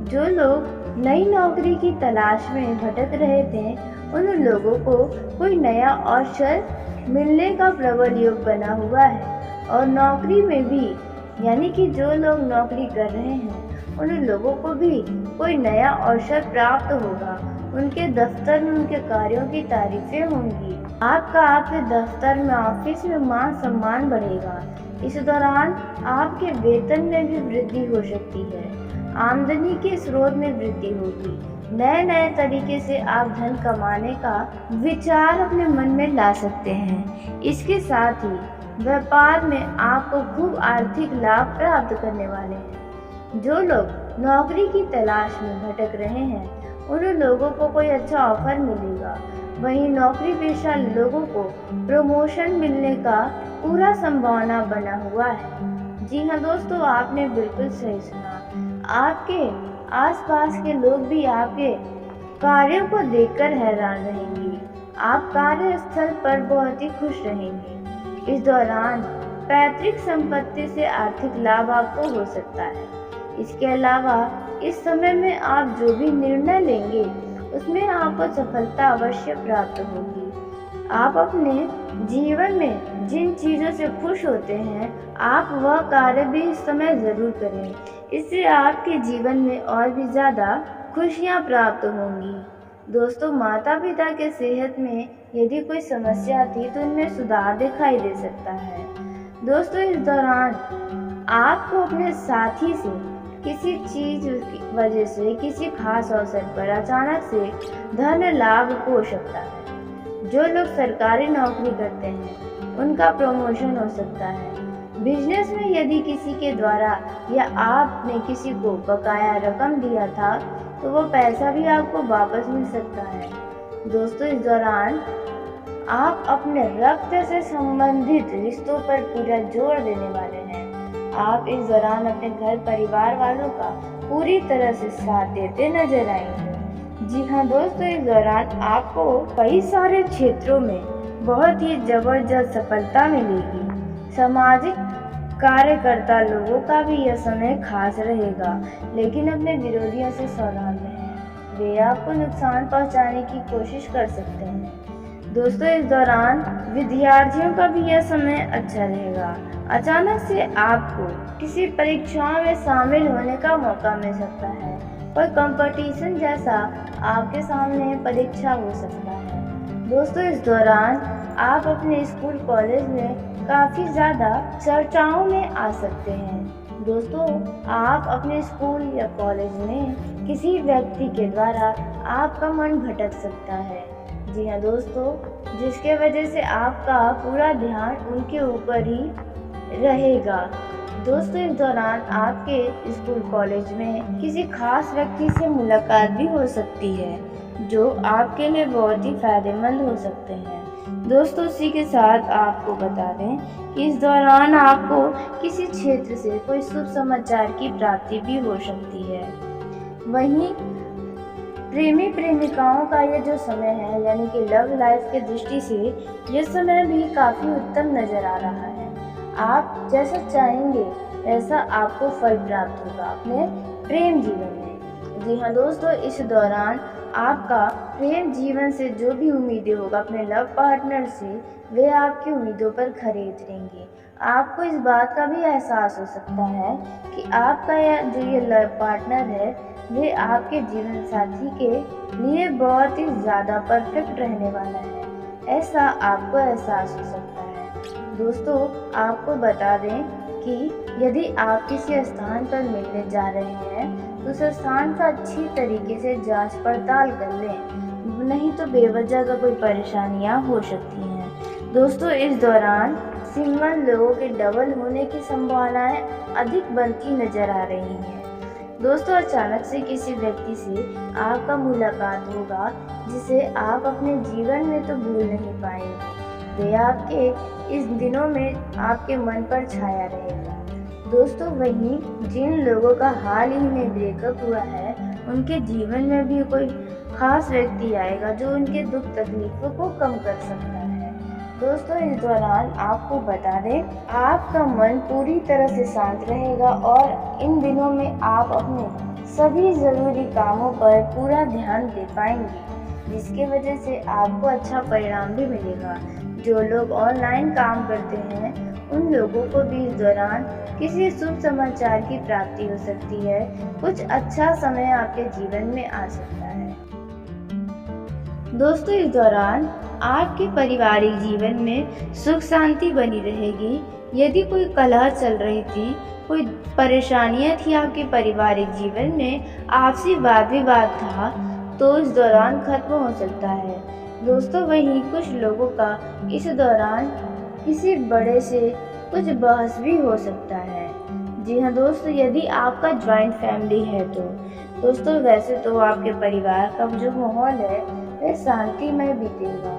जो लोग नई नौकरी की तलाश में भटक रहे थे उन लोगों को कोई नया अवसर मिलने का प्रबल योग बना हुआ है। और नौकरी में भी यानी कि जो लोग नौकरी कर रहे हैं उन लोगों को भी कोई नया अवसर प्राप्त होगा। उनके दफ्तर में उनके कार्यों की तारीफें होंगी। आपका आपके दफ्तर में ऑफिस में मान सम्मान बढ़ेगा। इस दौरान आपके वेतन में भी वृद्धि हो सकती है। आमदनी के स्रोत में वृद्धि होगी। नए नए तरीके से आप धन कमाने का विचार अपने मन में ला सकते हैं। इसके साथ ही व्यापार में आपको खूब आर्थिक लाभ प्राप्त करने वाले हैं। जो लोग नौकरी की तलाश में भटक रहे हैं उन लोगों को कोई अच्छा ऑफर मिलेगा। वहीं नौकरी पेशा लोगों को प्रमोशन मिलने का पूरा संभावना बना हुआ है। जी हाँ दोस्तों, आपने बिल्कुल सही सुना। आपके आसपास के लोग भी आपके कार्यों को देखकर हैरान रहेंगे। आप कार्यस्थल पर बहुत ही खुश रहेंगे। इस दौरान पैतृक संपत्ति से आर्थिक लाभ आपको हो सकता है। इसके अलावा इस समय में आप जो भी निर्णय लेंगे उसमें आपको सफलता अवश्य प्राप्त होगी। आप अपने जीवन में जिन चीज़ों से खुश होते हैं आप वह कार्य भी इस समय ज़रूर करें। इससे आपके जीवन में और भी ज़्यादा खुशियाँ प्राप्त होंगी। दोस्तों माता पिता के सेहत में यदि कोई समस्या थी तो उनमें सुधार दिखाई दे सकता है। दोस्तों इस दौरान आपको अपने साथी से किसी चीज की वजह से किसी खास अवसर पर अचानक से धन लाभ हो सकता है। जो लोग सरकारी नौकरी करते हैं उनका प्रमोशन हो सकता है। बिजनेस में यदि किसी के द्वारा या आपने किसी को बकाया रकम दिया था तो वो पैसा भी आपको वापस मिल सकता है। दोस्तों इस दौरान आप अपने रक्त से संबंधित रिश्तों पर पूरा जोर देने वाले हैं। आप इस दौरान अपने घर परिवार वालों का पूरी तरह से साथ देते नजर आएंगे। जी हाँ दोस्तों, इस दौरान आपको कई सारे क्षेत्रों में बहुत ही जबरदस्त सफलता मिलेगी। सामाजिक कार्यकर्ता लोगों का भी यह समय खास रहेगा, लेकिन अपने विरोधियों से सावधान रहें। वे आपको नुकसान पहुंचाने की कोशिश कर सकते हैं। दोस्तों इस दौरान विद्यार्थियों का भी यह समय अच्छा रहेगा। अचानक से आपको किसी परीक्षाओं में शामिल होने का मौका मिल सकता है। कोई कंपटीशन जैसा आपके सामने परीक्षा हो सकता है। दोस्तों इस दौरान आप अपने स्कूल कॉलेज में काफ़ी ज़्यादा चर्चाओं में आ सकते हैं। दोस्तों आप अपने स्कूल या कॉलेज में किसी व्यक्ति के द्वारा आपका मन भटक सकता है। जी हाँ दोस्तों, जिसके वजह से आपका पूरा ध्यान उनके ऊपर ही रहेगा। दोस्तों, इस दौरान आपके स्कूल कॉलेज में किसी खास व्यक्ति से मुलाकात भी हो सकती है, जो आपके लिए बहुत ही फायदेमंद हो सकते हैं। दोस्तों, इसी के साथ आपको बता दें कि इस दौरान आपको किसी क्षेत्र से कोई शुभ समाचार की प्राप्ति भी हो सकती है। वहीं प्रेमी प्रेमिकाओं का ये जो समय है, यानी कि लव लाइफ की दृष्टि से ये समय भी काफ़ी उत्तम नज़र आ रहा है। आप जैसा चाहेंगे वैसा आपको फल प्राप्त होगा अपने प्रेम जीवन में। जी हाँ दोस्तों, इस दौरान आपका प्रेम जीवन से जो भी उम्मीदें होगा अपने लव पार्टनर से, वे आपकी उम्मीदों पर खरे उतरेंगे। आपको इस बात का भी एहसास हो सकता है कि आपका जो ये लव पार्टनर है, वे आपके जीवन साथी के लिए बहुत ही ज़्यादा परफेक्ट रहने वाला है, ऐसा आपको एहसास हो सकता है। दोस्तों, आपको बता दें कि यदि आप किसी स्थान पर मिलने जा रहे हैं तो उस स्थान का अच्छी तरीके से जांच पड़ताल कर लें, नहीं तो बेवजह का कोई परेशानियां हो सकती हैं। दोस्तों, इस दौरान सिंगल लोगों के डबल होने की संभावनाएं अधिक बनती नजर आ रही हैं। दोस्तों, अचानक से किसी व्यक्ति से आपका मुलाकात होगा जिसे आप अपने जीवन में तो भूल नहीं पाएंगे। वे आपके इस दिनों में आपके मन पर छाया रहेगा। दोस्तों, वहीं जिन लोगों का हाल ही में ब्रेकअप हुआ है, उनके जीवन में भी कोई खास व्यक्ति आएगा जो उनके दुख तकलीफों को कम कर सकता है। दोस्तों, इस दौरान आपको बता दें, आपका मन पूरी तरह से शांत रहेगा और इन दिनों में आप अपने सभी ज़रूरी कामों पर पूरा ध्यान दे पाएंगे, जिसके वजह से आपको अच्छा परिणाम भी मिलेगा। जो लोग ऑनलाइन काम करते हैं, उन लोगों को भी इस दौरान किसी शुभ समाचार की प्राप्ति हो सकती है। कुछ अच्छा समय आपके जीवन में आ सकता है। दोस्तों, इस दौरान आपके पारिवारिक जीवन में सुख शांति बनी रहेगी। यदि कोई कलह चल रही थी, कोई परेशानियां थी आपके पारिवारिक जीवन में, आपसी वाद विवाद था, तो इस दौरान खत्म हो सकता है। दोस्तों, वहीं कुछ लोगों का इस दौरान किसी बड़े से कुछ बहस भी हो सकता है। जी हाँ दोस्तों, यदि आपका ज्वाइंट फैमिली है तो दोस्तों, वैसे तो आपके परिवार का जो माहौल है वह शांतिमय बीतेगा।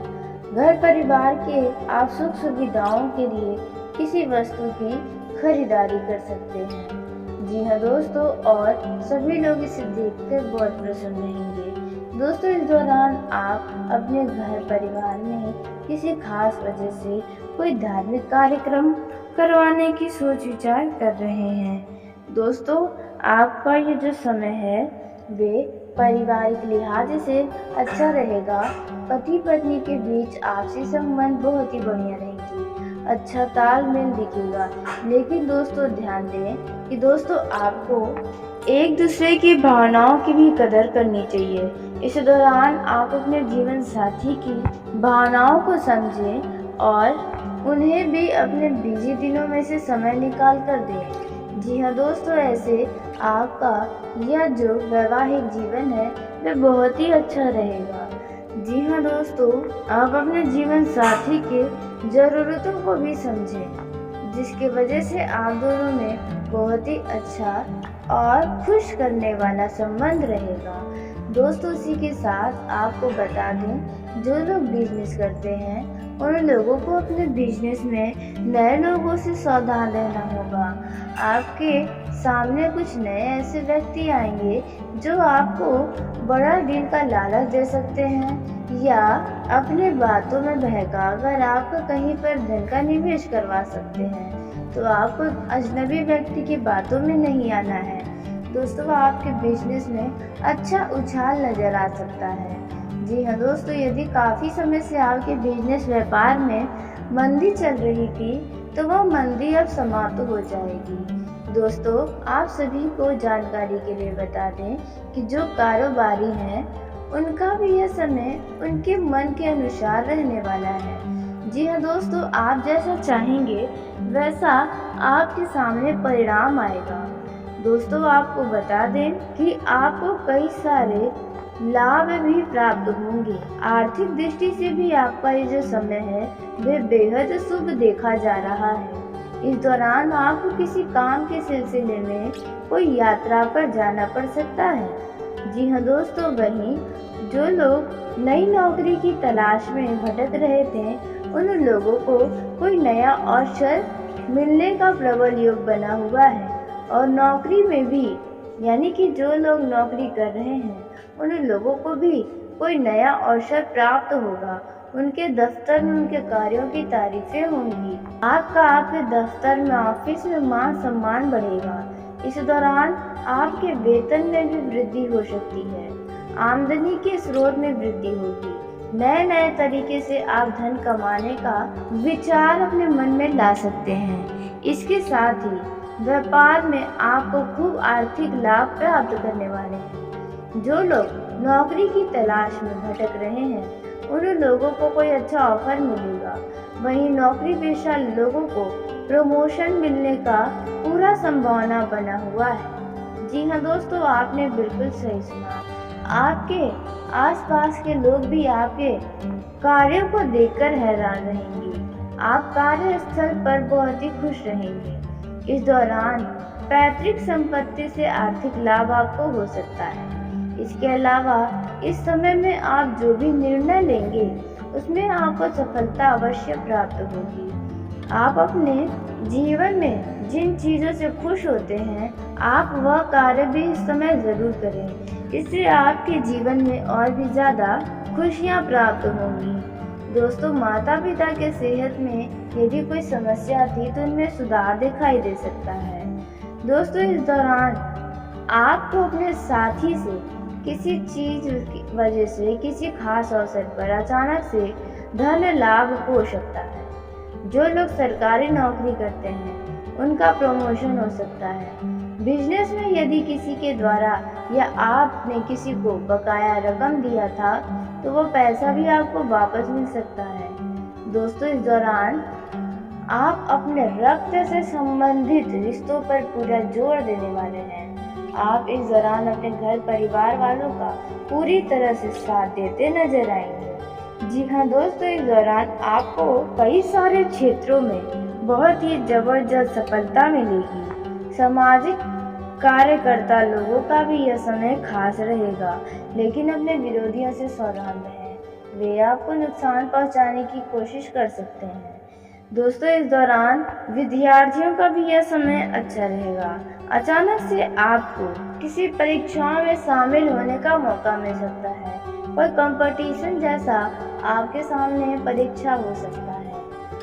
घर परिवार के आप सुख सुविधाओं के लिए किसी वस्तु की खरीदारी कर सकते हैं। जी हाँ दोस्तों, और सभी लोग इसे देखकर बहुत प्रसन्न रहेंगे। दोस्तों, इस दौरान आप अपने घर परिवार में किसी खास वजह से कोई धार्मिक कार्यक्रम करवाने की सोच विचार कर रहे हैं। दोस्तों, आपका ये जो समय है वे पारिवारिक लिहाज से अच्छा रहेगा। पति पत्नी के बीच आपसी संबंध बहुत ही बढ़िया रहेंगे, अच्छा तालमेल दिखेगा। लेकिन दोस्तों, ध्यान दें कि दोस्तों, आपको एक दूसरे की भावनाओं की भी कदर करनी चाहिए। इस दौरान आप अपने जीवन साथी की भावनाओं को समझें और उन्हें भी अपने बिजी दिनों में से समय निकाल कर दें। जी हाँ दोस्तों, ऐसे आपका यह जो वैवाहिक जीवन है वह बहुत ही अच्छा रहेगा। जी हाँ दोस्तों, आप अपने जीवन साथी के ज़रूरतों को भी समझें, जिसकी वजह से आप दोनों में बहुत ही अच्छा और खुश करने वाला संबंध रहेगा। दोस्तों, इसी के साथ आपको बता दें, जो लोग बिजनेस करते हैं उन लोगों को अपने बिजनेस में नए लोगों से सावधान रहना होगा। आपके सामने कुछ नए ऐसे व्यक्ति आएंगे जो आपको बड़ा डील का लालच दे सकते हैं या अपने बातों में बहकाकर आपको कहीं पर धन का निवेश करवा सकते हैं। तो आपको अजनबी व्यक्ति की बातों में नहीं आना है। दोस्तों, आपके बिजनेस में अच्छा उछाल नजर आ सकता है। जी हाँ दोस्तों, यदि काफ़ी समय से आपके बिजनेस व्यापार में मंदी चल रही थी तो वह मंदी अब समाप्त हो जाएगी। दोस्तों, आप सभी को जानकारी के लिए बता दें कि जो कारोबारी हैं उनका भी यह समय उनके मन के अनुसार रहने वाला है। जी हाँ दोस्तों, आप जैसा चाहेंगे वैसा आपके सामने परिणाम आएगा। दोस्तों, आपको बता दें कि आपको कई सारे लाभ भी प्राप्त होंगे। आर्थिक दृष्टि से भी आपका ये जो समय है वह बेहद शुभ देखा जा रहा है। इस दौरान आपको किसी काम के सिलसिले में कोई यात्रा पर जाना पड़ सकता है। जी हाँ दोस्तों, वहीं जो लोग नई नौकरी की तलाश में भटक रहे थे उन लोगों को कोई नया अवसर मिलने का प्रबल योग बना हुआ है। और नौकरी में भी यानी कि जो लोग नौकरी कर रहे हैं उन लोगों को भी कोई नया अवसर प्राप्त होगा। उनके दफ्तर में उनके कार्यों की तारीफें होंगी। आपके दफ्तर में, ऑफिस में मान सम्मान बढ़ेगा। इस दौरान आपके वेतन में भी वृद्धि हो सकती है। आमदनी के स्रोत में वृद्धि होगी। नए नए तरीके से आप धन कमाने का विचार अपने मन में ला सकते हैं। इसके साथ ही व्यापार में आपको खूब आर्थिक लाभ प्राप्त करने वाले हैं। जो लोग नौकरी की तलाश में भटक रहे हैं उन लोगों को कोई अच्छा ऑफर मिलेगा। वहीं नौकरी पेशा लोगों को प्रमोशन मिलने का पूरा संभावना बना हुआ है। जी हाँ दोस्तों, आपने बिल्कुल सही सुना। आपके आसपास के लोग भी आपके कार्यों को देखकर हैरान रहेंगे। आप कार्यस्थल पर बहुत ही खुश रहेंगे। इस दौरान पैतृक संपत्ति से आर्थिक लाभ आपको हो सकता है। इसके अलावा इस समय में आप जो भी निर्णय लेंगे उसमें आपको सफलता अवश्य प्राप्त होगी। आप अपने जीवन में जिन चीज़ों से खुश होते हैं आप वह कार्य भी इस समय ज़रूर करें। इससे आपके जीवन में और भी ज़्यादा खुशियाँ प्राप्त होंगी। दोस्तों, माता पिता के सेहत में यदि कोई समस्या थी तो उनमें सुधार दिखाई दे सकता है। दोस्तों, इस दौरान आपको अपने साथी से किसी चीज की वजह से किसी खास अवसर पर अचानक से धन लाभ हो सकता है। जो लोग सरकारी नौकरी करते हैं उनका प्रमोशन हो सकता है। बिजनेस में यदि किसी के द्वारा या आपने किसी को बकाया रकम दिया था तो वो पैसा भी आपको वापस मिल सकता है। दोस्तों, इस दौरान आप अपने रक्त से संबंधित रिश्तों पर पूरा जोर देने वाले हैं। आप इस दौरान अपने घर परिवार वालों का पूरी तरह से साथ देते नजर आएंगे। जी हाँ दोस्तों, इस दौरान आपको कई सारे क्षेत्रों में बहुत ही जबरदस्त सफलता मिलेगी। सामाजिक कार्यकर्ता लोगों का भी यह समय खास रहेगा, लेकिन अपने विरोधियों से सावधान रहें। वे आपको नुकसान पहुंचाने की कोशिश कर सकते हैं। दोस्तों, इस दौरान विद्यार्थियों का भी यह समय अच्छा रहेगा। अचानक से आपको किसी परीक्षाओं में शामिल होने का मौका मिल सकता है। कोई कंपटीशन जैसा आपके सामने परीक्षा हो सकता है।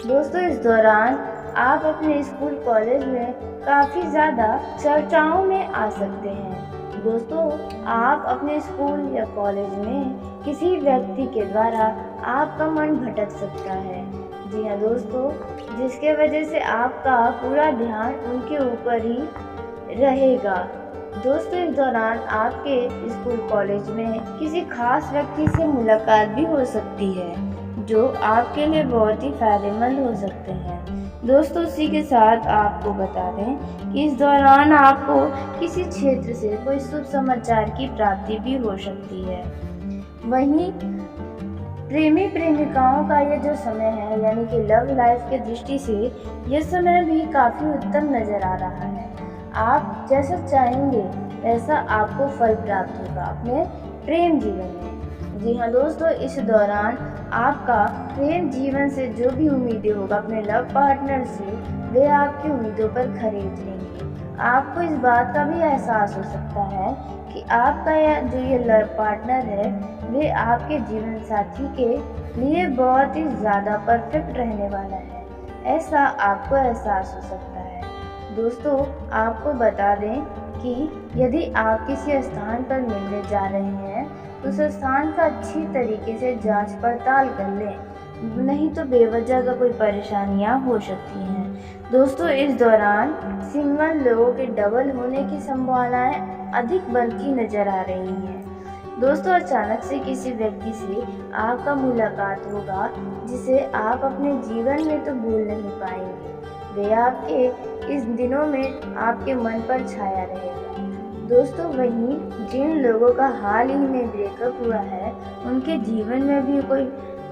दोस्तों, इस दौरान आप अपने स्कूल कॉलेज में काफ़ी ज़्यादा चर्चाओं में आ सकते हैं। दोस्तों, आप अपने स्कूल या कॉलेज में किसी व्यक्ति के द्वारा आपका मन भटक सकता है। जी हाँ दोस्तों, जिसके वजह से आपका पूरा ध्यान उनके ऊपर ही रहेगा। दोस्तों, इस दौरान आपके स्कूल कॉलेज में किसी खास व्यक्ति से मुलाकात भी हो सकती है जो आपके लिए बहुत ही फायदेमंद हो सकते हैं। दोस्तों, इसी के साथ आपको बता दें कि इस दौरान आपको किसी क्षेत्र से कोई शुभ समाचार की प्राप्ति भी हो सकती है। वहीं प्रेमी प्रेमिकाओं का ये जो समय है यानी कि लव लाइफ के दृष्टि से यह समय भी काफ़ी उत्तम नज़र आ रहा है। आप जैसा चाहेंगे वैसा आपको फल प्राप्त होगा अपने प्रेम जीवन में। जी हाँ दोस्तों, इस दौरान आपका प्रेम जीवन से जो भी उम्मीदें होगा अपने लव पार्टनर से वे आपकी उम्मीदों पर खरे उतरेंगे। आपको इस बात का भी एहसास हो सकता है कि आपका जो ये लव पार्टनर है वे आपके जीवन साथी के लिए बहुत ही ज़्यादा परफेक्ट रहने वाला है, ऐसा आपको एहसास हो सकता है। दोस्तों, आपको बता दें कि यदि आप किसी स्थान पर मिलने जा रहे हैं तो उस स्थान का अच्छी तरीके से जांच पड़ताल कर लें, नहीं तो बेवजह का कोई परेशानियां हो सकती हैं। दोस्तों, इस दौरान सिंगल लोगों के डबल होने की संभावनाएं अधिक बनती नजर आ रही हैं। दोस्तों, अचानक से किसी व्यक्ति से आपका मुलाकात होगा जिसे आप अपने जीवन में तो भूल नहीं पाएंगे। वे आपके इस दिनों में आपके मन पर छाया रहेगा। दोस्तों वहीं जिन लोगों का हाल ही में ब्रेकअप हुआ है, उनके जीवन में भी कोई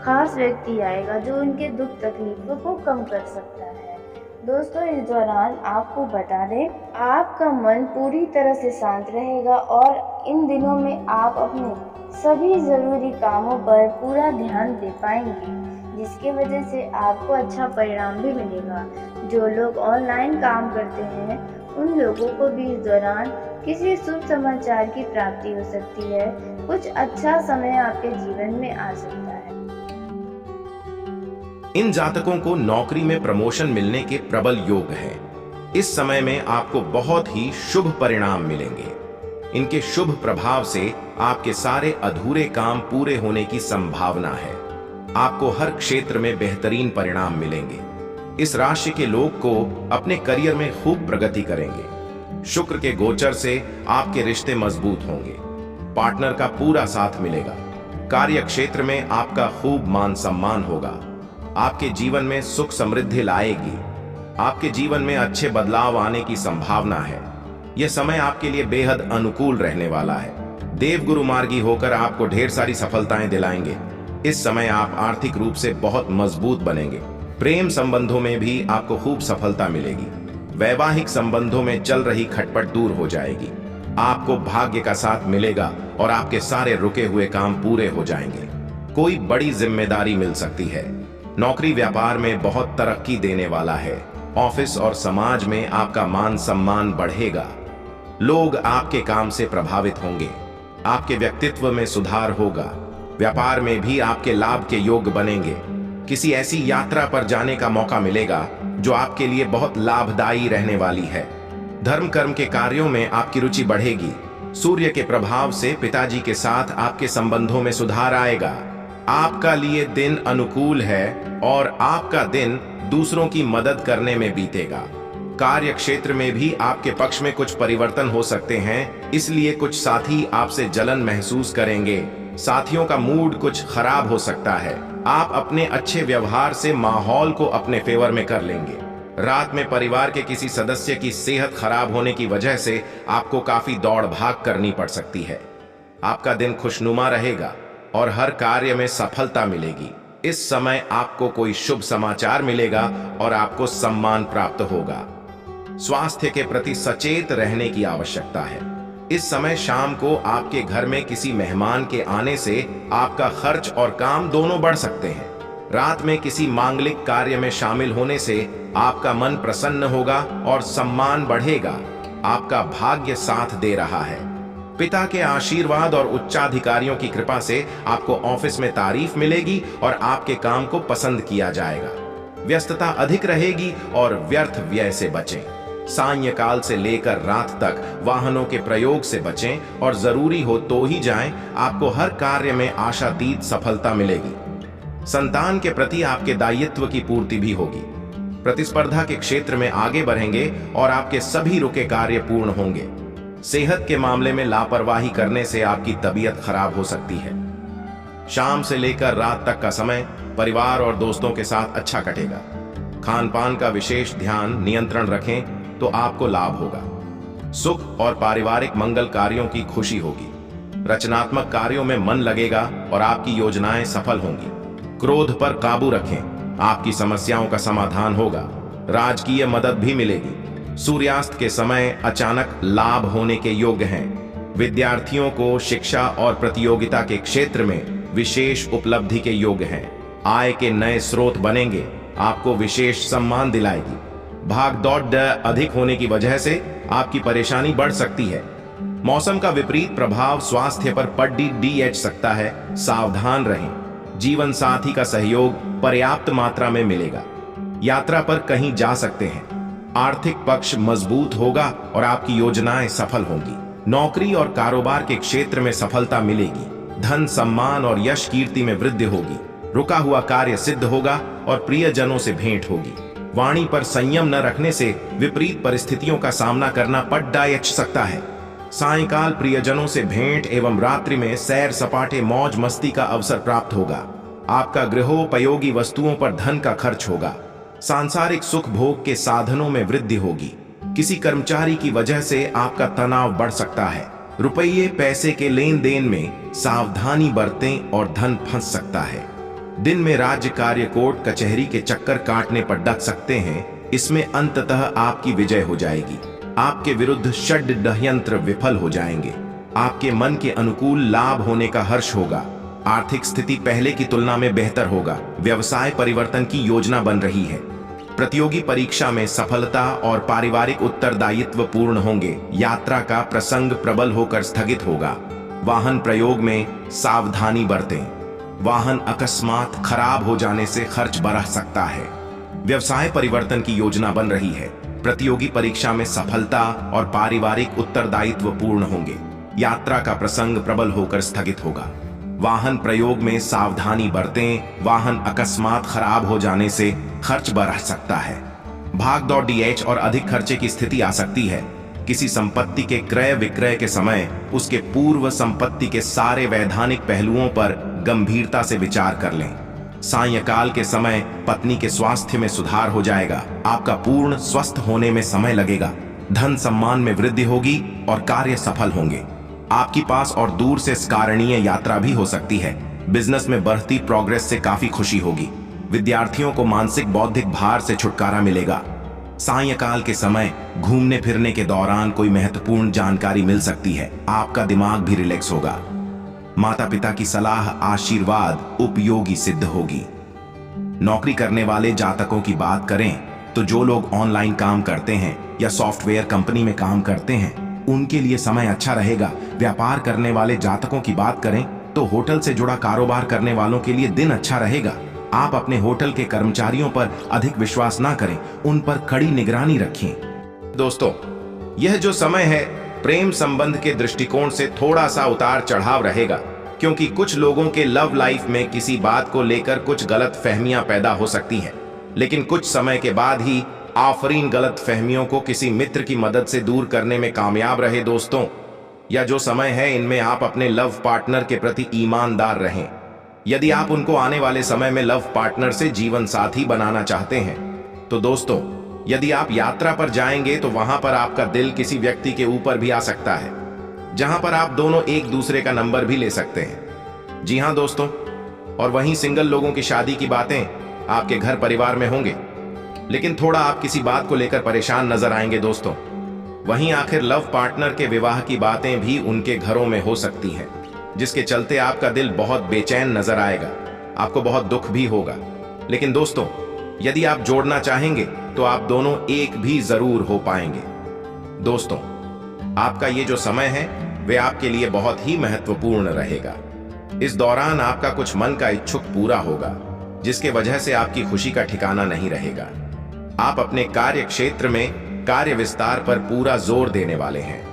खास व्यक्ति आएगा जो उनके दुख तकलीफों को कम कर सकता है। दोस्तों इस दौरान आपको बता दें, आपका मन पूरी तरह से शांत रहेगा और इन दिनों में आप अपने सभी ज़रूरी कामों पर पूरा ध्यान दे पाएंगे, जिसकी वजह से आपको अच्छा परिणाम भी मिलेगा। जो लोग ऑनलाइन काम करते हैं उन लोगों को भी इस दौरान किसी शुभ समाचार की प्राप्ति हो सकती है। कुछ अच्छा समय आपके जीवन में आ सकता है। इन जातकों को नौकरी में प्रमोशन मिलने के प्रबल योग हैं। इस समय में आपको बहुत ही शुभ परिणाम मिलेंगे। इनके शुभ प्रभाव से आपके सारे अधूरे काम पूरे होने की संभावना है। आपको हर क्षेत्र में बेहतरीन परिणाम मिलेंगे। इस राशि के लोग को अपने करियर में खूब प्रगति करेंगे। शुक्र के गोचर से आपके रिश्ते मजबूत होंगे। पार्टनर का पूरा साथ मिलेगा। कार्य क्षेत्र में आपका खूब मान सम्मान होगा। आपके जीवन में सुख समृद्धि लाएगी। आपके जीवन में अच्छे बदलाव आने की संभावना है। यह समय आपके लिए बेहद अनुकूल रहने वाला है। देवगुरु मार्गी होकर आपको ढेर सारी सफलताएं दिलाएंगे। इस समय आप आर्थिक रूप से बहुत मजबूत बनेंगे। प्रेम संबंधों में भी आपको खूब सफलता मिलेगी। वैवाहिक संबंधों में चल रही खटपट दूर हो जाएगी। आपको भाग्य का साथ मिलेगा और आपके सारे रुके हुए काम पूरे हो जाएंगे। कोई बड़ी जिम्मेदारी मिल सकती है। नौकरी व्यापार में बहुत तरक्की देने वाला है। ऑफिस और समाज में आपका मान सम्मान बढ़ेगा। लोग आपके काम से प्रभावित होंगे। आपके व्यक्तित्व में सुधार होगा। व्यापार में भी आपके लाभ के योग बनेंगे। किसी ऐसी यात्रा पर जाने का मौका मिलेगा जो आपके लिए बहुत लाभदायी रहने वाली है। धर्म कर्म के कार्यों में आपकी रुचि बढ़ेगी। सूर्य के प्रभाव से पिताजी के साथ आपके संबंधों में सुधार आएगा। आपका लिए दिन अनुकूल है और आपका दिन दूसरों की मदद करने में बीतेगा। कार्य क्षेत्र में भी आपके पक्ष में कुछ परिवर्तन हो सकते हैं, इसलिए कुछ साथी आपसे जलन महसूस करेंगे। साथियों का मूड कुछ खराब हो सकता है। आप अपने अच्छे व्यवहार से माहौल को अपने फेवर में कर लेंगे। रात में परिवार के किसी सदस्य की सेहत खराब होने की वजह से आपको काफी दौड़ भाग करनी पड़ सकती है। आपका दिन खुशनुमा रहेगा और हर कार्य में सफलता मिलेगी। इस समय आपको कोई शुभ समाचार मिलेगा और आपको सम्मान प्राप्त होगा। स्वास्थ्य के प्रति सचेत रहने की आवश्यकता है। इस समय शाम को आपके घर में किसी मेहमान के आने से आपका खर्च और काम दोनों बढ़ सकते हैं। रात में किसी मांगलिक कार्य में शामिल होने से आपका मन प्रसन्न होगा और सम्मान बढ़ेगा। आपका भाग्य साथ दे रहा है। पिता के आशीर्वाद और उच्चाधिकारियों की कृपा से आपको ऑफिस में तारीफ मिलेगी और आपके काम को पसंद किया जाएगा। व्यस्तता अधिक रहेगी और व्यर्थ व्यय से बचें। सायंकाल से लेकर रात तक वाहनों के प्रयोग से बचें और जरूरी हो तो ही जाएं। आपको हर कार्य में आशातीत सफलता मिलेगी। संतान के प्रति आपके दायित्व की पूर्ति भी होगी। प्रतिस्पर्धा के क्षेत्र में आगे बढ़ेंगे और आपके सभी रुके कार्य पूर्ण होंगे। सेहत के मामले में लापरवाही करने से आपकी तबीयत खराब हो सकती है। शाम से लेकर रात तक का समय परिवार और दोस्तों के साथ अच्छा कटेगा। खान पान का विशेष ध्यान नियंत्रण रखें तो आपको लाभ होगा। सुख और पारिवारिक मंगल कार्यों की खुशी होगी। रचनात्मक कार्यों में मन लगेगा और आपकी योजनाएं सफल होंगी। क्रोध पर काबू रखें, आपकी समस्याओं का समाधान होगा। राजकीय मदद भी मिलेगी। सूर्यास्त के समय अचानक लाभ होने के योग्य हैं। विद्यार्थियों को शिक्षा और प्रतियोगिता के क्षेत्र में विशेष उपलब्धि के योग्य हैं। आय के नए स्रोत बनेंगे। आपको विशेष सम्मान दिलाएगी। भाग दौड़ अधिक होने की वजह से आपकी परेशानी बढ़ सकती है। मौसम का विपरीत प्रभाव स्वास्थ्य पर पड़ सकता है। सावधान रहें। जीवन साथी का सहयोग पर्याप्त मात्रा में मिलेगा। यात्रा पर कहीं जा सकते हैं। आर्थिक पक्ष मजबूत होगा और आपकी योजनाएं सफल होंगी। नौकरी और कारोबार के क्षेत्र में सफलता मिलेगी। धन सम्मान और यश कीर्ति में वृद्धि होगी। रुका हुआ कार्य सिद्ध होगा और प्रियजनों से भेंट होगी। वाणी पर संयम न रखने से विपरीत परिस्थितियों का सामना करना पड़ सकता है। सायंकाल प्रियजनों से भेंट एवं रात्रि में सैर सपाटे मौज मस्ती का अवसर प्राप्त होगा। आपका गृहोपयोगी वस्तुओं पर धन का खर्च होगा। सांसारिक सुख भोग के साधनों में वृद्धि होगी। किसी कर्मचारी की वजह से आपका तनाव बढ़ सकता है। रुपये पैसे के लेन देन में सावधानी बरतें और धन फंस सकता है। दिन में राज्य कार्य कोर्ट कचहरी के चक्कर काटने पर डट सकते हैं। इसमें अंततः आपकी विजय हो जाएगी। आपके विरुद्ध षड्यंत्र विफल हो जाएंगे। आपके मन के अनुकूल लाभ होने का हर्ष होगा। आर्थिक स्थिति पहले की तुलना में बेहतर होगा। व्यवसाय परिवर्तन की योजना बन रही है। प्रतियोगी परीक्षा में सफलता और पारिवारिक उत्तरदायित्व पूर्ण होंगे। यात्रा का प्रसंग प्रबल होकर स्थगित होगा। वाहन प्रयोग में सावधानी बरतें। वाहन अकस्मात खराब हो जाने से खर्च बढ़ सकता है। व्यवसाय परिवर्तन की योजना बन रही है। प्रतियोगी परीक्षा में सफलता और पारिवारिक उत्तरदायित्व पूर्ण होंगे। यात्रा का प्रसंग प्रबल होकर स्थगित होगा। वाहन प्रयोग में सावधानी बरतें। वाहन अकस्मात खराब हो जाने से खर्च बढ़ सकता है। भागदौड़ डीएच और अधिक खर्चे की स्थिति आ सकती है। किसी संपत्ति के क्रय विक्रय के समय उसके पूर्व संपत्ति के सारे वैधानिक पहलुओं पर गंभीरता से विचार कर लें। सायंकाल के समय पत्नी के स्वास्थ्य में सुधार हो जाएगा। आपका पूर्ण स्वस्थ होने में समय लगेगा। धन सम्मान में वृद्धि होगी और कार्य सफल होंगे। आपके पास और दूर से स्कारणीय यात्रा भी हो सकती है। बिजनेस में बढ़ती प्रोग्रेस से काफी खुशी होगी। विद्यार्थियों को मानसिक बौद्धिक भार से छुटकारा मिलेगा। सायंकाल के समय घूमने फिरने के दौरान कोई महत्वपूर्ण जानकारी मिल सकती है। आपका दिमाग भी रिलैक्स होगा। माता पिता की सलाह आशीर्वाद उपयोगी सिद्ध होगी। नौकरी करने वाले जातकों की बात करें तो जो लोग ऑनलाइन काम करते हैं या सॉफ्टवेयर कंपनी में काम करते हैं उनके लिए समय अच्छा रहेगा। व्यापार करने वाले जातकों की बात करें तो होटल से जुड़ा कारोबार करने वालों के लिए दिन अच्छा रहेगा। आप अपने होटल के कर्मचारियों पर अधिक विश्वास ना करें, उन पर कड़ी निगरानी रखें। दोस्तों, यह जो समय है प्रेम संबंध के दृष्टिकोण से थोड़ा सा उतार चढ़ाव रहेगा, क्योंकि कुछ लोगों के लव लाइफ में किसी बात को लेकर कुछ गलत फहमियां पैदा हो सकती हैं। लेकिन कुछ समय के बाद ही आफरीन गलत फहमियों को किसी मित्र की मदद से दूर करने में कामयाब रहे। दोस्तों, यह जो समय है इनमें आप अपने लव पार्टनर के प्रति ईमानदार रहें। यदि आप उनको आने वाले समय में लव पार्टनर से जीवन साथी बनाना चाहते हैं तो दोस्तों, यदि आप यात्रा पर जाएंगे तो वहां पर आपका दिल किसी व्यक्ति के ऊपर भी आ सकता है, जहां पर आप दोनों एक दूसरे का नंबर भी ले सकते हैं। जी हां दोस्तों, और वहीं सिंगल लोगों की शादी की बातें आपके घर परिवार में होंगे, लेकिन थोड़ा आप किसी बात को लेकर परेशान नजर आएंगे दोस्तों। वहीं आखिर लव पार्टनर के विवाह की बातें भी उनके घरों में हो सकती हैं, जिसके चलते आपका दिल बहुत बेचैन नजर आएगा। आपको बहुत दुख भी होगा। लेकिन दोस्तों, यदि आप जोड़ना चाहेंगे तो आप दोनों एक भी जरूर हो पाएंगे। दोस्तों, आपका ये जो समय है वे आपके लिए बहुत ही महत्वपूर्ण रहेगा। इस दौरान आपका कुछ मन का इच्छुक पूरा होगा, जिसके वजह से आपकी खुशी का ठिकाना नहीं रहेगा। आप अपने कार्य क्षेत्र में कार्य विस्तार पर पूरा जोर देने वाले हैं।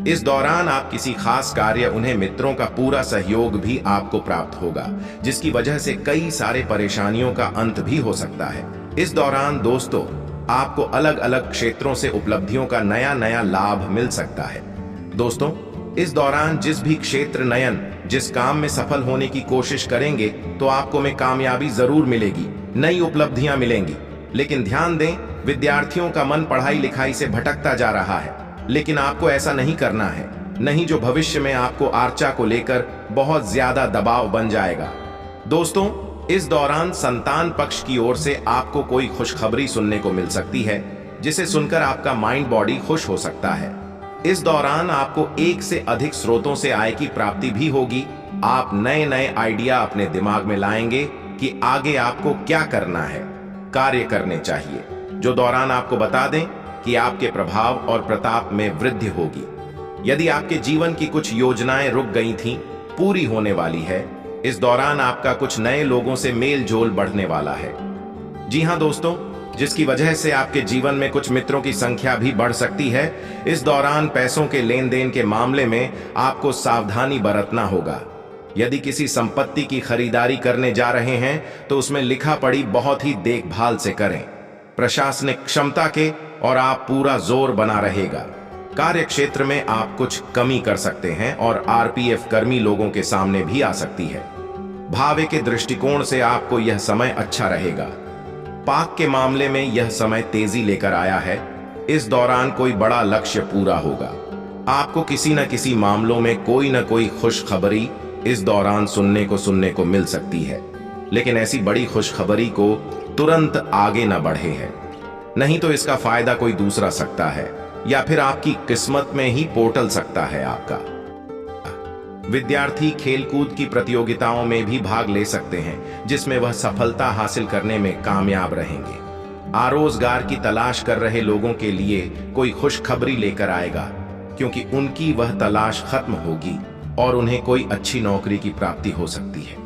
इस दौरान आप किसी खास कार्य उन्हें मित्रों का पूरा सहयोग भी आपको प्राप्त होगा, जिसकी वजह से कई सारे परेशानियों का अंत भी हो सकता है। इस दौरान दोस्तों, आपको अलग अलग क्षेत्रों से उपलब्धियों का नया नया लाभ मिल सकता है। दोस्तों, इस दौरान जिस भी क्षेत्र नयन जिस काम में सफल होने की कोशिश करेंगे तो आपको में कामयाबी जरूर मिलेगी, नई उपलब्धियां मिलेंगी। लेकिन ध्यान दें, विद्यार्थियों का मन पढ़ाई लिखाई से भटकता जा रहा है, लेकिन आपको ऐसा नहीं करना है, नहीं जो भविष्य में आपको आर्चा को लेकर बहुत ज्यादा दबाव बन जाएगा। दोस्तों, इस दौरान संतान पक्ष की ओर से आपको कोई खुशखबरी सुनने को मिल सकती है, जिसे सुनकर आपका माइंड बॉडी खुश हो सकता है। इस दौरान आपको एक से अधिक स्रोतों से आय की प्राप्ति भी होगी। आप नए नए आइडिया अपने दिमाग में लाएंगे कि आगे आपको क्या करना है, कार्य करने चाहिए, जो दौरान आपको बता दें कि आपके प्रभाव और प्रताप में वृद्धि होगी। यदि आपके जीवन की कुछ योजनाएं रुक गई थीं, पूरी होने वाली है। इस दौरान आपका कुछ नए लोगों से मेल जोल बढ़ने वाला है। जी हां दोस्तों, जिसकी वजह से आपके जीवन में कुछ मित्रों की संख्या भी बढ़ सकती है। इस दौरान पैसों के लेन देन के मामले में आपको सावधानी बरतना होगा। यदि किसी संपत्ति की खरीदारी करने जा रहे हैं तो उसमें लिखा पढ़ी बहुत ही देखभाल से करें। प्रशासनिक क्षमता के और आप पूरा जोर बना रहेगा। कार्य क्षेत्र में आप कुछ कमी कर सकते हैं और आरपीएफ कर्मी लोगों के सामने भी आ सकती है। भावे के दृष्टिकोण से आपको यह समय अच्छा रहेगा। पाक के मामले में यह समय तेजी लेकर आया है। इस दौरान कोई बड़ा लक्ष्य पूरा होगा। आपको किसी न किसी मामलों में कोई न कोई खुशखबरी इस दौरान सुनने को मिल सकती है, लेकिन ऐसी बड़ी खुशखबरी को तुरंत आगे न बढ़े है, नहीं तो इसका फायदा कोई दूसरा सकता है या फिर आपकी किस्मत में ही पोर्टल सकता है आपका। विद्यार्थी खेलकूद की प्रतियोगिताओं में भी भाग ले सकते हैं, जिसमें वह सफलता हासिल करने में कामयाब रहेंगे। रोजगार की तलाश कर रहे लोगों के लिए कोई खुशखबरी लेकर आएगा, क्योंकि उनकी वह तलाश खत्म होगी और उन्हें कोई अच्छी नौकरी की प्राप्ति हो सकती है।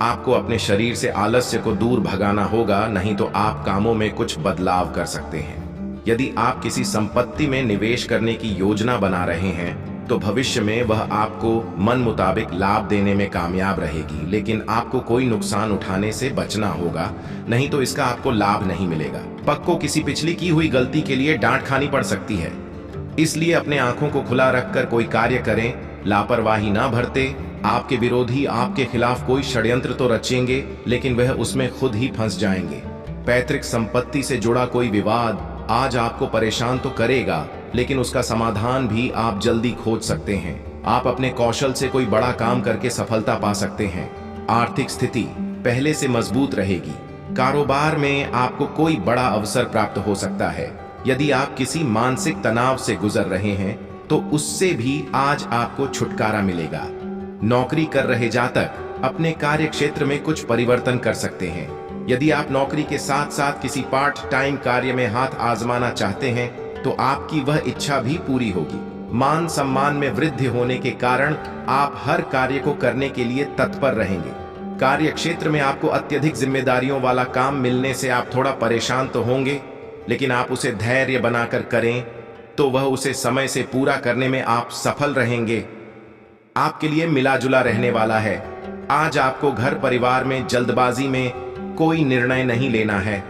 आपको अपने शरीर से आलस्य को दूर भगाना होगा, नहीं तो आप कामों में कुछ बदलाव कर सकते हैं। यदि आप किसी संपत्ति में निवेश करने की योजना बना रहे हैं तो भविष्य में वह आपको मन मुताबिक लाभ देने में कामयाब रहेगी, लेकिन आपको कोई नुकसान उठाने से बचना होगा, नहीं तो इसका आपको लाभ नहीं मिलेगा। पक्को किसी पिछली की हुई गलती के लिए डांट खानी पड़ सकती है, इसलिए अपने आंखों को खुला रखकर कोई कार्य करें, लापरवाही ना बरते। आपके विरोधी आपके खिलाफ कोई षड्यंत्र तो रचेंगे, लेकिन वह उसमें खुद ही फंस जाएंगे। पैतृक संपत्ति से जुड़ा कोई विवाद आज आपको परेशान तो करेगा, लेकिन उसका समाधान भी आप जल्दी खोज सकते हैं। आप अपने कौशल से कोई बड़ा काम करके सफलता पा सकते हैं। आर्थिक स्थिति पहले से मजबूत रहेगी। कारोबार में आपको कोई बड़ा अवसर प्राप्त हो सकता है। यदि आप किसी मानसिक तनाव से गुजर रहे हैं तो उससे भी आज आपको छुटकारा मिलेगा। नौकरी कर रहे जातक अपने कार्य क्षेत्र में कुछ परिवर्तन कर सकते हैं। यदि आप नौकरी के साथ साथ किसी पार्ट टाइम कार्य में हाथ आजमाना चाहते हैं तो आपकी वह इच्छा भी पूरी होगी। मान सम्मान में वृद्धि होने के कारण आप हर कार्य को करने के लिए तत्पर रहेंगे। कार्य क्षेत्र में आपको अत्यधिक जिम्मेदारियों वाला काम मिलने से आप थोड़ा परेशान तो होंगे, लेकिन आप उसे धैर्य बनाकर करें तो वह उसे समय से पूरा करने में आप सफल रहेंगे। आपके लिए मिला जुला रहने वाला है। आज आपको घर परिवार में जल्दबाजी में कोई निर्णय नहीं लेना है।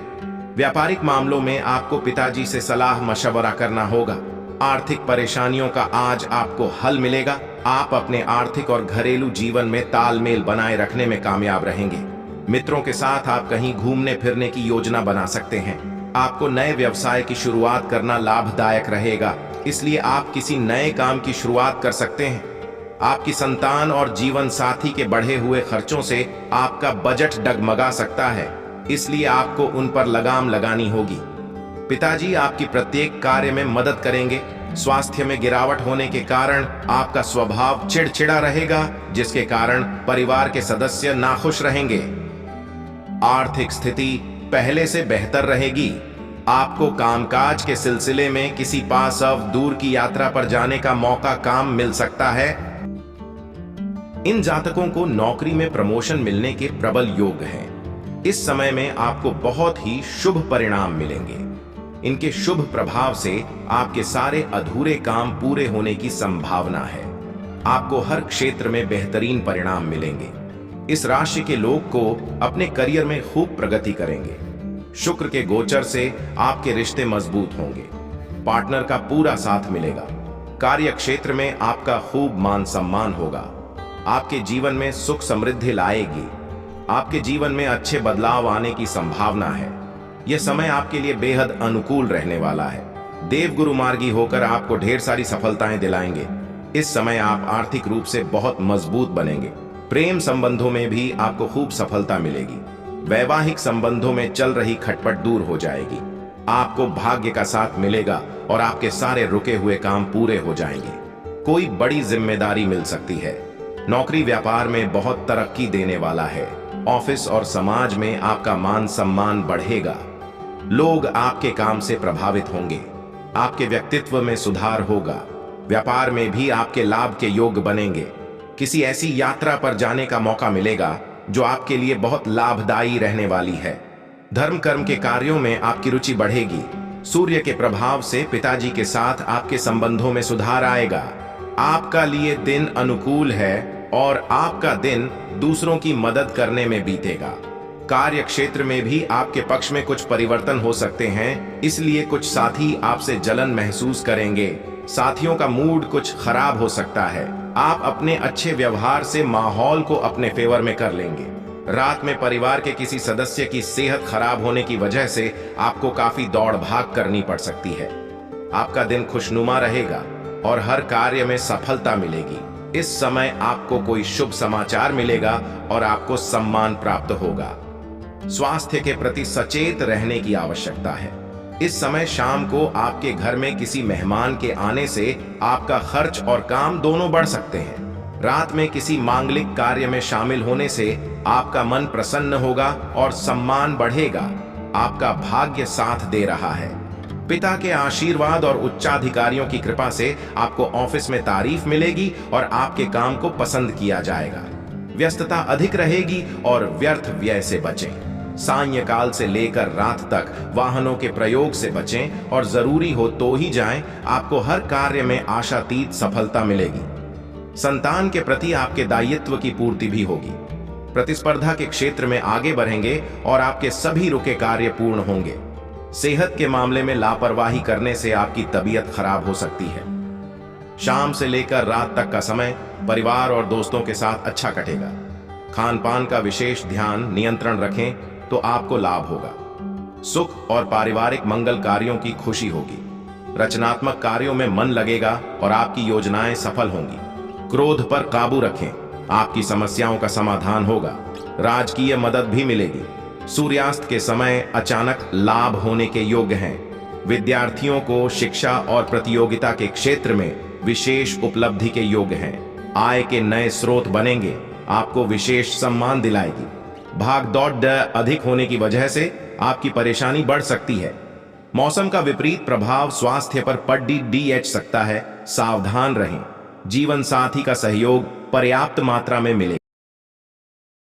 व्यापारिक मामलों में आपको पिताजी से सलाह मशवरा करना होगा। आर्थिक परेशानियों का आज आपको हल मिलेगा। आप अपने आर्थिक और घरेलू जीवन में तालमेल बनाए रखने में कामयाब रहेंगे। मित्रों के साथ आप कहीं घूमने फिरने की योजना बना सकते हैं। आपको नए व्यवसाय की शुरुआत करना लाभदायक रहेगा, इसलिए आप किसी नए काम की शुरुआत कर सकते हैं। आपकी संतान और जीवन साथी के बढ़े हुए खर्चों से आपका बजट डगमगा सकता है, इसलिए आपको उन पर लगाम लगानी होगी। पिताजी आपकी प्रत्येक कार्य में मदद करेंगे। स्वास्थ्य में गिरावट होने के कारण आपका स्वभाव चिड़चिड़ा रहेगा, जिसके कारण परिवार के सदस्य नाखुश रहेंगे। आर्थिक स्थिति पहले से बेहतर रहेगी। आपको कामकाज के सिलसिले में किसी पास अब दूर की यात्रा पर जाने का मौका काम मिल सकता है। इन जातकों को नौकरी में प्रमोशन मिलने के प्रबल योग हैं। इस समय में आपको बहुत ही शुभ परिणाम मिलेंगे। इनके शुभ प्रभाव से आपके सारे अधूरे काम पूरे होने की संभावना है। आपको हर क्षेत्र में बेहतरीन परिणाम मिलेंगे। इस राशि के लोग को अपने करियर में खूब प्रगति करेंगे। शुक्र के गोचर से आपके रिश्ते मजबूत होंगे। पार्टनर का पूरा साथ मिलेगा। कार्य क्षेत्र में आपका खूब मान सम्मान होगा। आपके जीवन में सुख समृद्धि लाएगी। आपके जीवन में अच्छे बदलाव आने की संभावना है। यह समय आपके लिए बेहद अनुकूल रहने वाला है। देवगुरु मार्गी होकर आपको ढेर सारी सफलताएं दिलाएंगे। इस समय आप आर्थिक रूप से बहुत मजबूत बनेंगे। प्रेम संबंधों में भी आपको खूब सफलता मिलेगी। वैवाहिक संबंधों में चल रही खटपट दूर हो जाएगी। आपको भाग्य का साथ मिलेगा और आपके सारे रुके हुए काम पूरे हो जाएंगे। कोई बड़ी जिम्मेदारी मिल सकती है। नौकरी व्यापार में बहुत तरक्की देने वाला है। ऑफिस और समाज में आपका मान सम्मान बढ़ेगा। लोग आपके काम से प्रभावित होंगे। आपके व्यक्तित्व में सुधार होगा। व्यापार में भी आपके लाभ के योग बनेंगे। किसी ऐसी यात्रा पर जाने का मौका मिलेगा जो आपके लिए बहुत लाभदायी रहने वाली है। धर्म कर्म के कार्यों में आपकी रुचि बढ़ेगी। सूर्य के प्रभाव से पिताजी के साथ आपके संबंधों में सुधार आएगा। आपका लिए दिन अनुकूल है और आपका दिन दूसरों की मदद करने में बीतेगा। कार्य क्षेत्र में भी आपके पक्ष में कुछ परिवर्तन हो सकते हैं, इसलिए कुछ साथी आपसे जलन महसूस करेंगे। साथियों का मूड कुछ खराब हो सकता है। आप अपने अच्छे व्यवहार से माहौल को अपने फेवर में कर लेंगे। रात में परिवार के किसी सदस्य की सेहत खराब होने की वजह से आपको काफी दौड़ भाग करनी पड़ सकती है। आपका दिन खुशनुमा रहेगा और हर कार्य में सफलता मिलेगी। इस समय आपको कोई शुभ समाचार मिलेगा और आपको सम्मान प्राप्त होगा। स्वास्थ्य के प्रति सचेत रहने की आवश्यकता है। इस समय शाम को आपके घर में किसी मेहमान के आने से आपका खर्च और काम दोनों बढ़ सकते हैं। रात में किसी मांगलिक कार्य में शामिल होने से आपका मन प्रसन्न होगा और सम्मान बढ़ेगा। आपका भाग्य साथ दे रहा है। पिता के आशीर्वाद और उच्चाधिकारियों की कृपा से आपको ऑफिस में तारीफ मिलेगी और आपके काम को पसंद किया जाएगा। व्यस्तता अधिक रहेगी और व्यर्थ व्यय से बचें। सायंकाल से लेकर रात तक वाहनों के प्रयोग से बचें और जरूरी हो तो ही जाएं। आपको हर कार्य में आशातीत सफलता मिलेगी। संतान के प्रति आपके दायित्व की पूर्ति भी होगी। प्रतिस्पर्धा के क्षेत्र में आगे बढ़ेंगे और आपके सभी रुके कार्य पूर्ण होंगे। सेहत के मामले में लापरवाही करने से आपकी तबीयत खराब हो सकती है। शाम से लेकर रात तक का समय परिवार और दोस्तों के साथ अच्छा कटेगा। खान पान का विशेष ध्यान नियंत्रण रखें तो आपको लाभ होगा। सुख और पारिवारिक मंगल कार्यों की खुशी होगी। रचनात्मक कार्यों में मन लगेगा और आपकी योजनाएं सफल होंगी। क्रोध पर काबू रखें, आपकी समस्याओं का समाधान होगा। राजकीय मदद भी मिलेगी। सूर्यास्त के समय अचानक लाभ होने के योग्य हैं। विद्यार्थियों को शिक्षा और प्रतियोगिता के क्षेत्र में विशेष उपलब्धि के योग्य हैं। आय के नए स्रोत बनेंगे, आपको विशेष सम्मान दिलाएगी। भाग दौड़ अधिक होने की वजह से आपकी परेशानी बढ़ सकती है। मौसम का विपरीत प्रभाव स्वास्थ्य पर पड़ सकता है, सावधान रहें। जीवन साथी का सहयोग पर्याप्त मात्रा में मिलेगा।